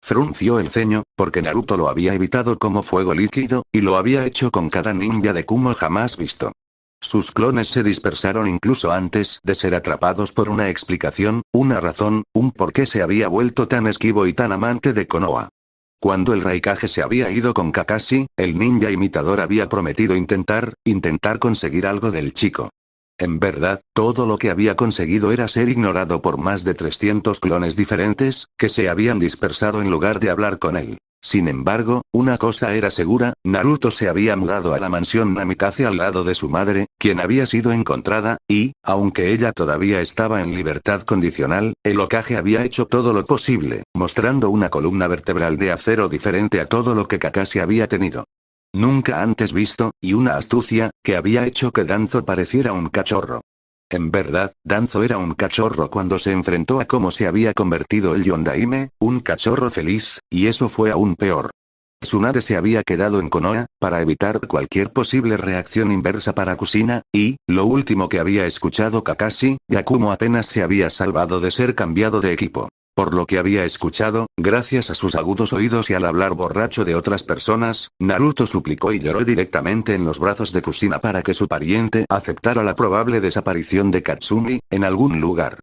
Frunció el ceño, porque Naruto lo había evitado como fuego líquido, y lo había hecho con cada ninja de Kumo jamás visto. Sus clones se dispersaron incluso antes de ser atrapados por una explicación, una razón, un por qué se había vuelto tan esquivo y tan amante de Konoha. Cuando el Raikage se había ido con Kakashi, el ninja imitador había prometido intentar conseguir algo del chico. En verdad, todo lo que había conseguido era ser ignorado por más de 300 clones diferentes, que se habían dispersado en lugar de hablar con él. Sin embargo, una cosa era segura, Naruto se había mudado a la mansión Namikaze al lado de su madre, quien había sido encontrada, y, aunque ella todavía estaba en libertad condicional, el Hokage había hecho todo lo posible, mostrando una columna vertebral de acero diferente a todo lo que Kakashi había tenido. Nunca antes visto, y una astucia, que había hecho que Danzo pareciera un cachorro. En verdad, Danzo era un cachorro cuando se enfrentó a cómo se había convertido el Yondaime, un cachorro feliz, y eso fue aún peor. Tsunade se había quedado en Konoha, para evitar cualquier posible reacción inversa para Kushina, y, lo último que había escuchado Kakashi, Yakumo apenas se había salvado de ser cambiado de equipo. Por lo que había escuchado, gracias a sus agudos oídos y al hablar borracho de otras personas, Naruto suplicó y lloró directamente en los brazos de Kushina para que su pariente aceptara la probable desaparición de Katsumi, en algún lugar.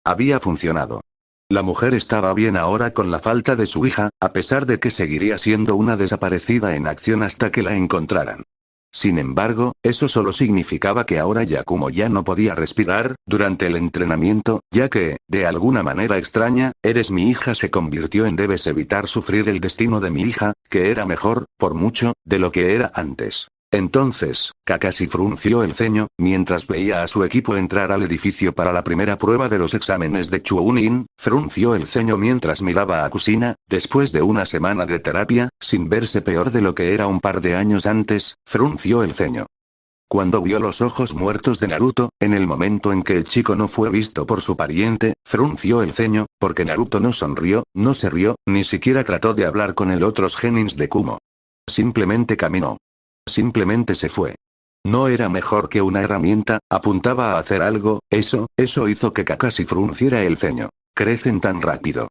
Había funcionado. La mujer estaba bien ahora con la falta de su hija, a pesar de que seguiría siendo una desaparecida en acción hasta que la encontraran. Sin embargo, eso solo significaba que ahora Yakumo ya no podía respirar durante el entrenamiento, ya que, de alguna manera extraña, eres mi hija se convirtió en debes evitar sufrir el destino de mi hija, que era mejor, por mucho, de lo que era antes. Entonces, Kakashi frunció el ceño, mientras veía a su equipo entrar al edificio para la primera prueba de los exámenes de Chunin, frunció el ceño mientras miraba a Kushina, después de una semana de terapia, sin verse peor de lo que era un par de años antes, frunció el ceño. Cuando vio los ojos muertos de Naruto, en el momento en que el chico no fue visto por su pariente, frunció el ceño, porque Naruto no sonrió, no se rió, ni siquiera trató de hablar con el otros genins de Kumo. Simplemente caminó. Simplemente se fue. No era mejor que una herramienta, apuntaba a hacer algo, eso hizo que Kakashi frunciera el ceño. Crecen tan rápido.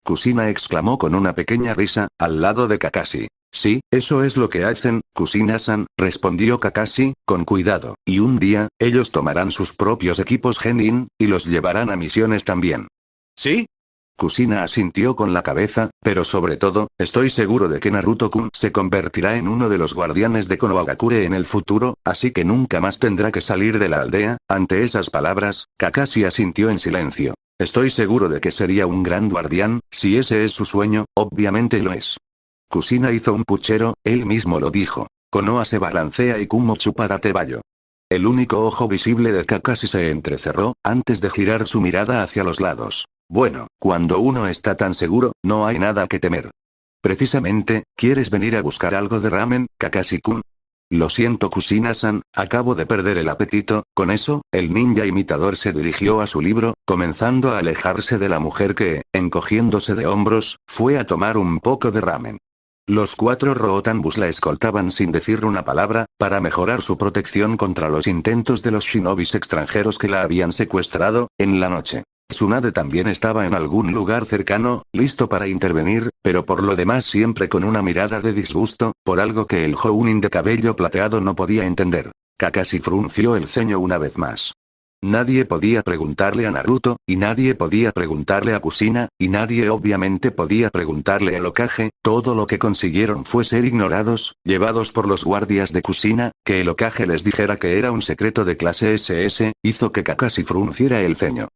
Kushina exclamó con una pequeña risa, al lado de Kakashi. Sí, eso es lo que hacen, Kushina-san, respondió Kakashi, con cuidado, y un día, ellos tomarán sus propios equipos genin, y los llevarán a misiones también. ¿Sí? Kushina asintió con la cabeza, pero sobre todo, estoy seguro de que Naruto-kun se convertirá en uno de los guardianes de Konohagakure en el futuro, así que nunca más tendrá que salir de la aldea. Ante esas palabras, Kakashi asintió en silencio. Estoy seguro de que sería un gran guardián, si ese es su sueño, obviamente lo es. Kushina hizo un puchero, él mismo lo dijo. Konoha se balancea y Kumo chupa da tebayo. El único ojo visible de Kakashi se entrecerró, antes de girar su mirada hacia los lados. Bueno, cuando uno está tan seguro, no hay nada que temer. Precisamente, ¿quieres venir a buscar algo de ramen, Kakashi-kun? Lo siento Kushina-san, acabo de perder el apetito. Con eso, el ninja imitador se dirigió a su libro, comenzando a alejarse de la mujer que, encogiéndose de hombros, fue a tomar un poco de ramen. Los 4 Rootambus la escoltaban sin decir una palabra, para mejorar su protección contra los intentos de los shinobis extranjeros que la habían secuestrado, en la noche. Tsunade también estaba en algún lugar cercano, listo para intervenir, pero por lo demás siempre con una mirada de disgusto, por algo que el Jounin de cabello plateado no podía entender. Kakashi frunció el ceño una vez más. Nadie podía preguntarle a Naruto, y nadie podía preguntarle a Kushina, y nadie obviamente podía preguntarle al Hokage. Todo lo que consiguieron fue ser ignorados, llevados por los guardias de Kushina. Que el Hokage les dijera que era un secreto de clase SS, hizo que Kakashi frunciera el ceño.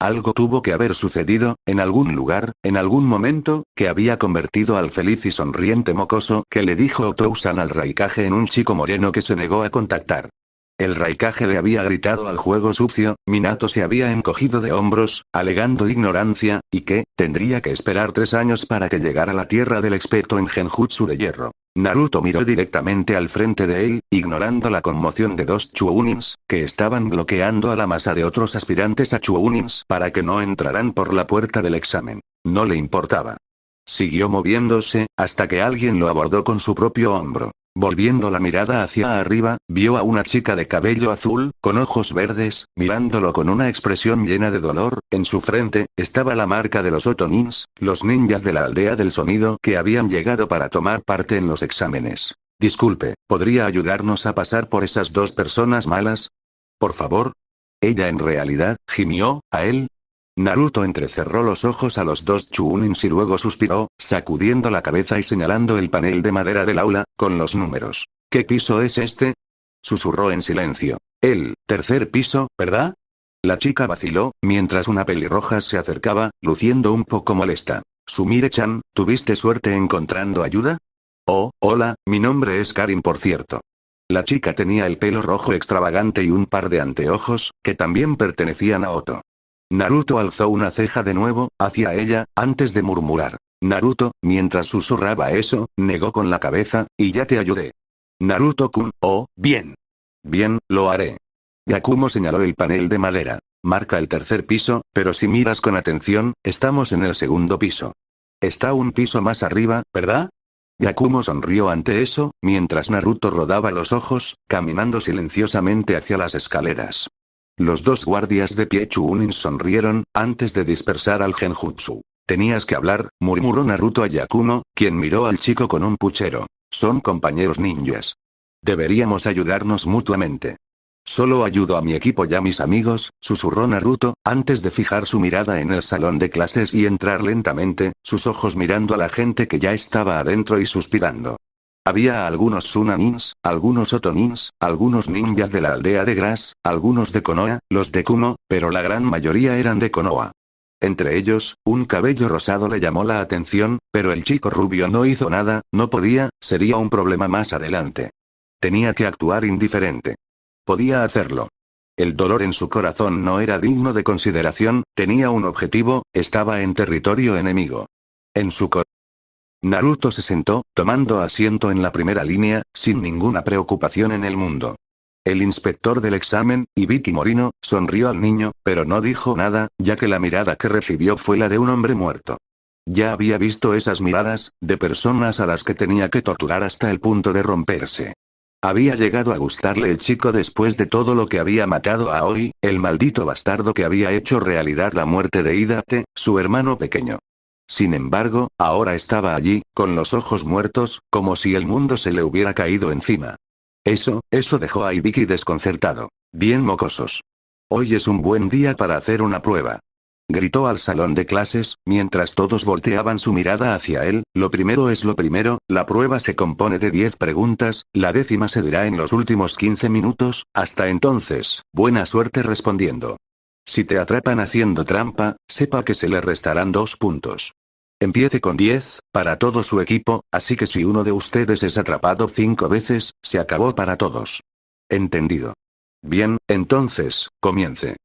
Algo tuvo que haber sucedido, en algún lugar, en algún momento, que había convertido al feliz y sonriente mocoso que le dijo Otousan al Raikage en un chico moreno que se negó a contactar. El Raikage le había gritado al juego sucio, Minato se había encogido de hombros, alegando ignorancia, y que, tendría que esperar 3 años para que llegara a la tierra del experto en genjutsu de hierro. Naruto miró directamente al frente de él, ignorando la conmoción de 2 Chuunins, que estaban bloqueando a la masa de otros aspirantes a Chuunins para que no entraran por la puerta del examen. No le importaba. Siguió moviéndose, hasta que alguien lo abordó con su propio hombro. Volviendo la mirada hacia arriba, vio a una chica de cabello azul, con ojos verdes, mirándolo con una expresión llena de dolor. En su frente, estaba la marca de los Otonins, los ninjas de la aldea del sonido que habían llegado para tomar parte en los exámenes. Disculpe, ¿podría ayudarnos a pasar por esas 2 personas malas? Por favor. Ella en realidad, gimió, a él. Naruto entrecerró los ojos a los 2 Chuunins y luego suspiró, sacudiendo la cabeza y señalando el panel de madera del aula, con los números. ¿Qué piso es este? Susurró en silencio. El 3er piso, ¿verdad? La chica vaciló, mientras una pelirroja se acercaba, luciendo un poco molesta. Sumire-chan, ¿tuviste suerte encontrando ayuda? Oh, hola, mi nombre es Karin por cierto. La chica tenía el pelo rojo extravagante y un par de anteojos, que también pertenecían a Oto. Naruto alzó una ceja de nuevo, hacia ella, antes de murmurar. Naruto, mientras susurraba eso, negó con la cabeza, y ya te ayudé. Naruto-kun, oh, bien. Bien, lo haré. Yakumo señaló el panel de madera. Marca el 3er piso, pero si miras con atención, estamos en el 2º piso. Está un piso más arriba, ¿verdad? Yakumo sonrió ante eso, mientras Naruto rodaba los ojos, caminando silenciosamente hacia las escaleras. Los 2 guardias de pie Chuunin sonrieron, antes de dispersar al genjutsu. Tenías que hablar, murmuró Naruto a Yakumo, quien miró al chico con un puchero. Son compañeros ninjas. Deberíamos ayudarnos mutuamente. Solo ayudo a mi equipo y a mis amigos, susurró Naruto, antes de fijar su mirada en el salón de clases y entrar lentamente, sus ojos mirando a la gente que ya estaba adentro y suspirando. Había algunos Sunanins, algunos Otonins, algunos ninjas de la aldea de Grass, algunos de Konoha, los de Kumo, pero la gran mayoría eran de Konoha. Entre ellos, un cabello rosado le llamó la atención, pero el chico rubio no hizo nada, no podía, sería un problema más adelante. Tenía que actuar indiferente. Podía hacerlo. El dolor en su corazón no era digno de consideración, tenía un objetivo, estaba en territorio enemigo. En su corazón. Naruto se sentó, tomando asiento en la primera línea, sin ninguna preocupación en el mundo. El inspector del examen, Ibiki Morino, sonrió al niño, pero no dijo nada, ya que la mirada que recibió fue la de un hombre muerto. Ya había visto esas miradas, de personas a las que tenía que torturar hasta el punto de romperse. Había llegado a gustarle el chico después de todo lo que había matado a Aoi, el maldito bastardo que había hecho realidad la muerte de Hidate, su hermano pequeño. Sin embargo, ahora estaba allí, con los ojos muertos, como si el mundo se le hubiera caído encima. Eso dejó a Ibiki desconcertado. Bien mocosos. Hoy es un buen día para hacer una prueba. Gritó al salón de clases, mientras todos volteaban su mirada hacia él. Lo primero es lo primero, la prueba se compone de 10 preguntas, la 10ª se dirá en los últimos 15 minutos, hasta entonces, buena suerte respondiendo. Si te atrapan haciendo trampa, sepa que se le restarán 2 puntos. Empiece con 10, para todo su equipo, así que si uno de ustedes es atrapado 5 veces, se acabó para todos. Entendido. Bien, entonces, comience.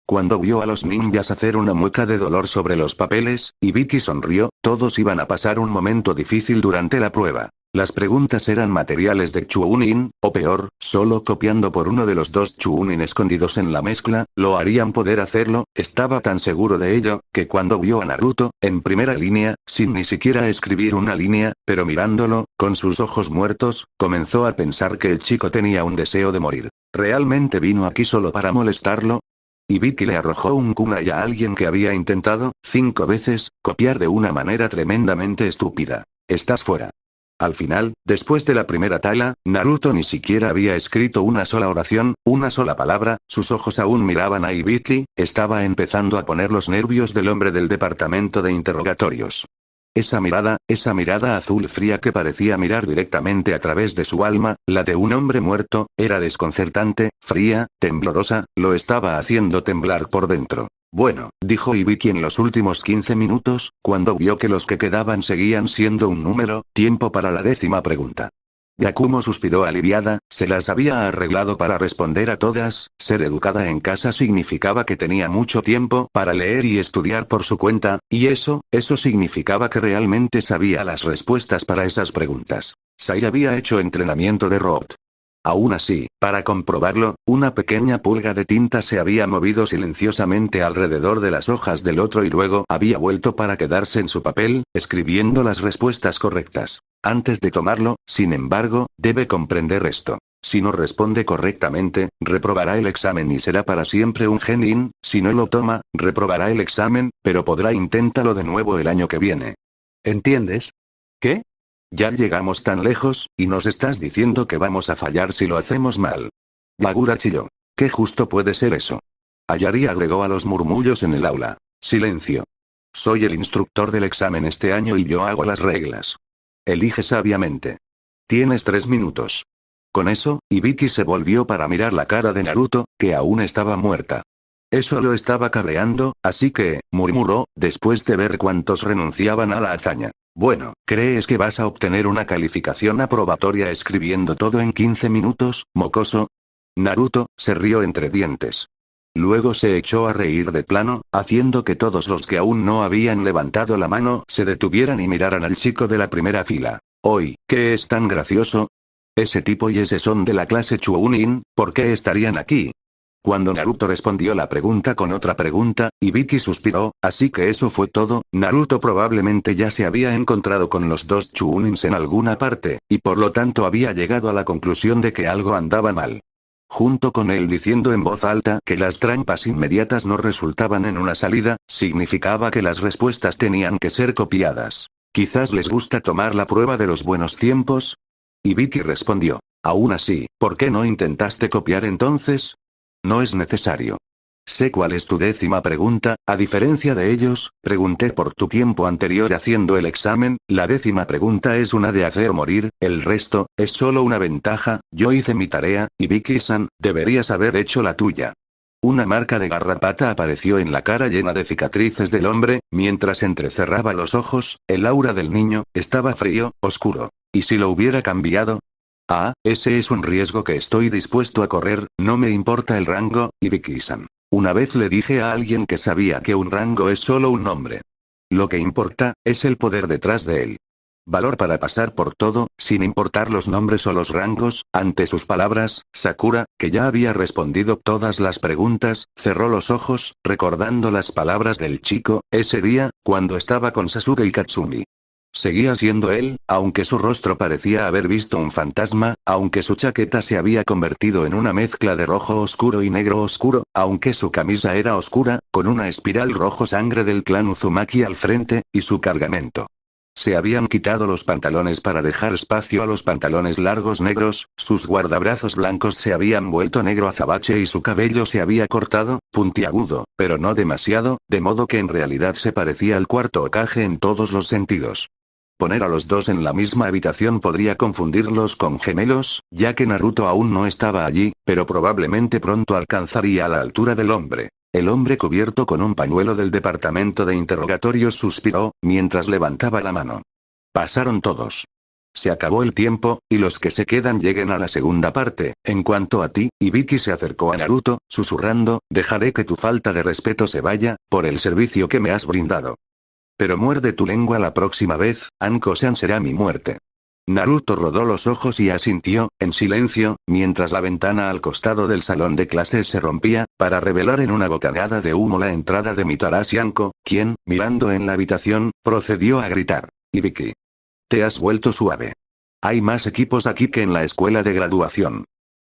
Cuando vio a los ninjas hacer una mueca de dolor sobre los papeles, y Vicky sonrió, todos iban a pasar un momento difícil durante la prueba. Las preguntas eran materiales de Chuunin, o peor, solo copiando por uno de los dos Chuunin escondidos en la mezcla, lo harían poder hacerlo. Estaba tan seguro de ello, que cuando vio a Naruto, en primera línea, sin ni siquiera escribir una línea, pero mirándolo, con sus ojos muertos, comenzó a pensar que el chico tenía un deseo de morir. ¿Realmente vino aquí solo para molestarlo? Y Vicky le arrojó un kunai a alguien que había intentado, 5 veces, copiar de una manera tremendamente estúpida. Estás fuera. Al final, después de la primera tala, Naruto ni siquiera había escrito una sola oración, una sola palabra, sus ojos aún miraban a Ibiki, estaba empezando a poner los nervios del hombre del departamento de interrogatorios. Esa mirada azul fría que parecía mirar directamente a través de su alma, la de un hombre muerto, era desconcertante, fría, temblorosa, lo estaba haciendo temblar por dentro. Bueno, dijo Ibiki en los últimos 15 minutos, cuando vio que los que quedaban seguían siendo un número, tiempo para la 10ª pregunta. Yakumo suspiró aliviada, se las había arreglado para responder a todas, ser educada en casa significaba que tenía mucho tiempo para leer y estudiar por su cuenta, y eso significaba que realmente sabía las respuestas para esas preguntas. Sai había hecho entrenamiento de robot. Aún así, para comprobarlo, una pequeña pulga de tinta se había movido silenciosamente alrededor de las hojas del otro y luego había vuelto para quedarse en su papel, escribiendo las respuestas correctas. Antes de tomarlo, sin embargo, debe comprender esto. Si no responde correctamente, reprobará el examen y será para siempre un genin. Si no lo toma, reprobará el examen, pero podrá intentarlo de nuevo el año que viene. ¿Entiendes? ¿Qué? Ya llegamos tan lejos, y nos estás diciendo que vamos a fallar si lo hacemos mal. Yagura chilló. ¿Qué justo puede ser eso? Ayari agregó a los murmullos en el aula. Silencio. Soy el instructor del examen este año y yo hago las reglas. Elige sabiamente. Tienes 3 minutos. Con eso, Ibiki se volvió para mirar la cara de Naruto, que aún estaba muerta. Eso lo estaba cabreando, así que, murmuró, después de ver cuántos renunciaban a la hazaña. Bueno, ¿crees que vas a obtener una calificación aprobatoria escribiendo todo en 15 minutos, mocoso? Naruto se rió entre dientes. Luego se echó a reír de plano, haciendo que todos los que aún no habían levantado la mano se detuvieran y miraran al chico de la primera fila. Hoy, ¿qué es tan gracioso? Ese tipo y ese son de la clase Chuunin, ¿por qué estarían aquí? Cuando Naruto respondió la pregunta con otra pregunta, Ibiki suspiró, así que eso fue todo. Naruto probablemente ya se había encontrado con los dos Chuunins en alguna parte, y por lo tanto había llegado a la conclusión de que algo andaba mal. Junto con él diciendo en voz alta que las trampas inmediatas no resultaban en una salida, significaba que las respuestas tenían que ser copiadas. Quizás les gusta tomar la prueba de los buenos tiempos. Ibiki respondió. Aún así, ¿por qué no intentaste copiar entonces? No es necesario. Sé cuál es tu 10ª pregunta, a diferencia de ellos, pregunté por tu tiempo anterior haciendo el examen, la 10ª pregunta es una de hacer o morir, el resto, es solo una ventaja, yo hice mi tarea, y Vicky-san, deberías haber hecho la tuya. Una marca de garrapata apareció en la cara llena de cicatrices del hombre, mientras entrecerraba los ojos, el aura del niño, estaba frío, oscuro. ¿Y si lo hubiera cambiado? Ah, ese es un riesgo que estoy dispuesto a correr, no me importa el rango, Ibiki-san. Una vez le dije a alguien que sabía que un rango es solo un nombre. Lo que importa, es el poder detrás de él. Valor para pasar por todo, sin importar los nombres o los rangos. Ante sus palabras, Sakura, que ya había respondido todas las preguntas, cerró los ojos, recordando las palabras del chico, ese día, cuando estaba con Sasuke y Katsumi. Seguía siendo él, aunque su rostro parecía haber visto un fantasma, aunque su chaqueta se había convertido en una mezcla de rojo oscuro y negro oscuro, aunque su camisa era oscura, con una espiral rojo sangre del clan Uzumaki al frente, y su cargamento. Se habían quitado los pantalones para dejar espacio a los pantalones largos negros, sus guardabrazos blancos se habían vuelto negro azabache y su cabello se había cortado, puntiagudo, pero no demasiado, de modo que en realidad se parecía al cuarto Hokage en todos los sentidos. Poner a los dos en la misma habitación podría confundirlos con gemelos, ya que Naruto aún no estaba allí, pero probablemente pronto alcanzaría a la altura del hombre. El hombre cubierto con un pañuelo del departamento de interrogatorios suspiró, mientras levantaba la mano. Pasaron todos. Se acabó el tiempo, y los que se quedan lleguen a la segunda parte. En cuanto a ti, Ibiki se acercó a Naruto, susurrando, dejaré que tu falta de respeto se vaya, por el servicio que me has brindado. Pero muerde tu lengua la próxima vez, Anko-san será mi muerte. Naruto rodó los ojos y asintió, en silencio, mientras la ventana al costado del salón de clases se rompía, para revelar en una bocanada de humo la entrada de Mitarashi Anko, quien, mirando en la habitación, procedió a gritar. Ibiki. Te has vuelto suave. Hay más equipos aquí que en la escuela de graduación.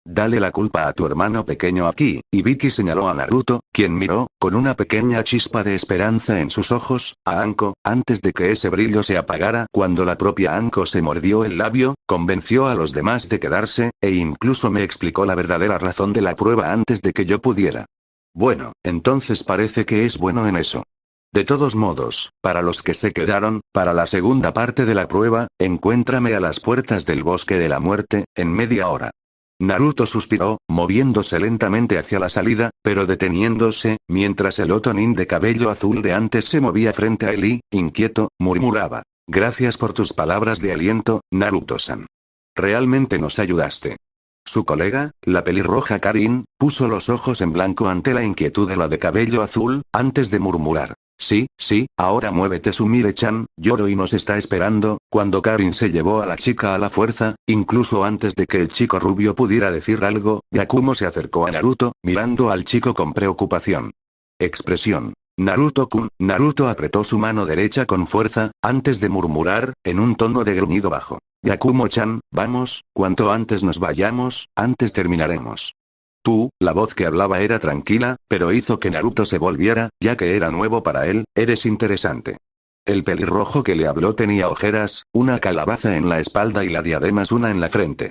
Dale la culpa a tu hermano pequeño aquí, Ibiki señaló a Naruto, quien miró, con una pequeña chispa de esperanza en sus ojos, a Anko, antes de que ese brillo se apagara. Cuando la propia Anko se mordió el labio, convenció a los demás de quedarse, e incluso me explicó la verdadera razón de la prueba antes de que yo pudiera. Bueno, entonces parece que es bueno en eso. De todos modos, para los que se quedaron, para la segunda parte de la prueba, encuéntrame a las puertas del bosque de la muerte, en media hora. Naruto suspiró, moviéndose lentamente hacia la salida, pero deteniéndose, mientras el Otonin de cabello azul de antes se movía frente a él y, inquieto, murmuraba. Gracias por tus palabras de aliento, Naruto-san. Realmente nos ayudaste. Su colega, la pelirroja Karin, puso los ojos en blanco ante la inquietud de la de cabello azul, antes de murmurar. Sí, ahora muévete Sumire-chan, Yoroi nos está esperando. Cuando Karin se llevó a la chica a la fuerza, incluso antes de que el chico rubio pudiera decir algo, Yakumo se acercó a Naruto, mirando al chico con preocupación. Expresión. Naruto-kun. Naruto apretó su mano derecha con fuerza, antes de murmurar, en un tono de gruñido bajo. Yakumo-chan, vamos, cuanto antes nos vayamos, antes terminaremos. Tú, la voz que hablaba era tranquila, pero hizo que Naruto se volviera, ya que era nuevo para él, eres interesante. El pelirrojo que le habló tenía ojeras, una calabaza en la espalda y la diadema una en la frente.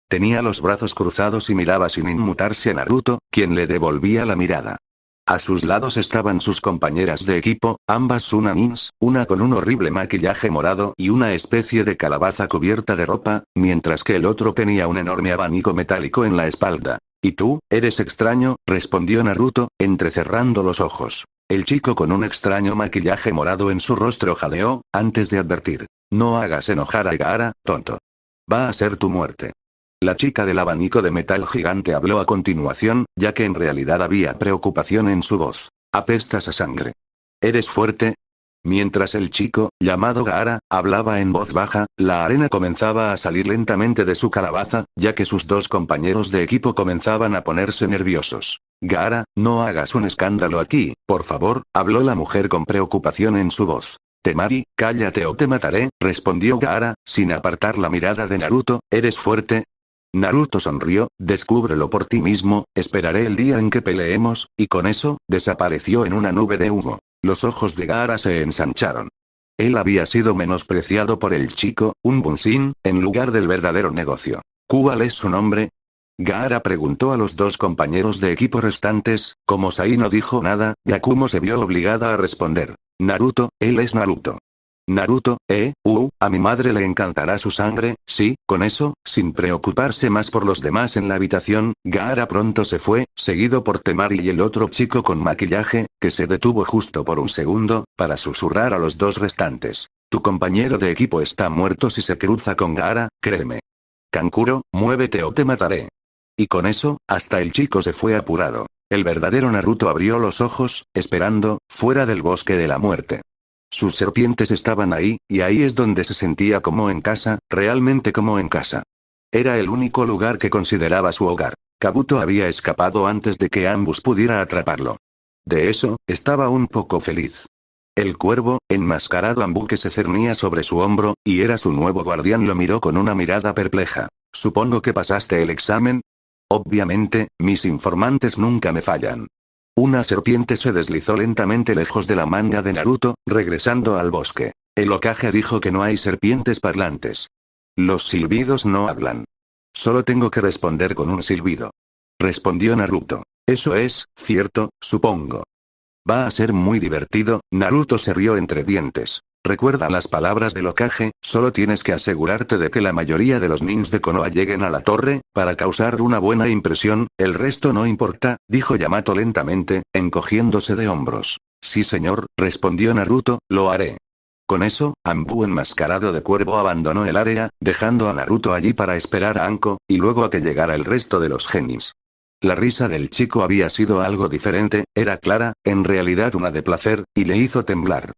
Tenía los brazos cruzados y miraba sin inmutarse a Naruto, quien le devolvía la mirada. A sus lados estaban sus compañeras de equipo, ambas Sunanins, una con un horrible maquillaje morado y una especie de calabaza cubierta de ropa, mientras que el otro tenía un enorme abanico metálico en la espalda. ¿Y tú, eres extraño?, respondió Naruto, entrecerrando los ojos. El chico con un extraño maquillaje morado en su rostro jadeó, antes de advertir. No hagas enojar a Gaara, tonto. Va a ser tu muerte. La chica del abanico de metal gigante habló a continuación, ya que en realidad había preocupación en su voz. Apestas a sangre. ¿Eres fuerte? Mientras el chico, llamado Gaara, hablaba en voz baja, la arena comenzaba a salir lentamente de su calabaza, ya que sus dos compañeros de equipo comenzaban a ponerse nerviosos. Gaara, no hagas un escándalo aquí, por favor, habló la mujer con preocupación en su voz. Temari, cállate o te mataré, respondió Gaara, sin apartar la mirada de Naruto. ¿Eres fuerte? Naruto sonrió, descúbrelo por ti mismo, esperaré el día en que peleemos, y con eso, desapareció en una nube de humo. Los ojos de Gaara se ensancharon. Él había sido menospreciado por el chico, un bunshin, en lugar del verdadero negocio. ¿Cuál es su nombre? Gaara preguntó a los dos compañeros de equipo restantes. Como Sai no dijo nada, Yakumo se vio obligada a responder. Naruto, él es Naruto. Naruto, a mi madre le encantará su sangre. Sí, con eso, sin preocuparse más por los demás en la habitación, Gaara pronto se fue, seguido por Temari y el otro chico con maquillaje, que se detuvo justo por un segundo, para susurrar a los dos restantes. Tu compañero de equipo está muerto si se cruza con Gaara, créeme. Kankuro, muévete o te mataré. Y con eso, hasta el chico se fue apurado. El verdadero Naruto abrió los ojos, esperando, fuera del bosque de la muerte. Sus serpientes estaban ahí, y ahí es donde se sentía como en casa, realmente como en casa. Era el único lugar que consideraba su hogar. Kabuto había escapado antes de que Ambus pudiera atraparlo. De eso, estaba un poco feliz. El cuervo, enmascarado Ambu que se cernía sobre su hombro, y era su nuevo guardián, lo miró con una mirada perpleja. Supongo que pasaste el examen. Obviamente, mis informantes nunca me fallan. Una serpiente se deslizó lentamente lejos de la manga de Naruto, regresando al bosque. El Hokage dijo que no hay serpientes parlantes. Los silbidos no hablan. Solo tengo que responder con un silbido. Respondió Naruto. Eso es, cierto, supongo. Va a ser muy divertido. Naruto se rió entre dientes. Recuerda las palabras del Hokage, solo tienes que asegurarte de que la mayoría de los ninjas de Konoha lleguen a la torre, para causar una buena impresión, el resto no importa, dijo Yamato lentamente, encogiéndose de hombros. Sí señor, respondió Naruto, lo haré. Con eso, Anbu enmascarado de cuervo abandonó el área, dejando a Naruto allí para esperar a Anko, y luego a que llegara el resto de los genis. La risa del chico había sido algo diferente, era clara, en realidad una de placer, y le hizo temblar.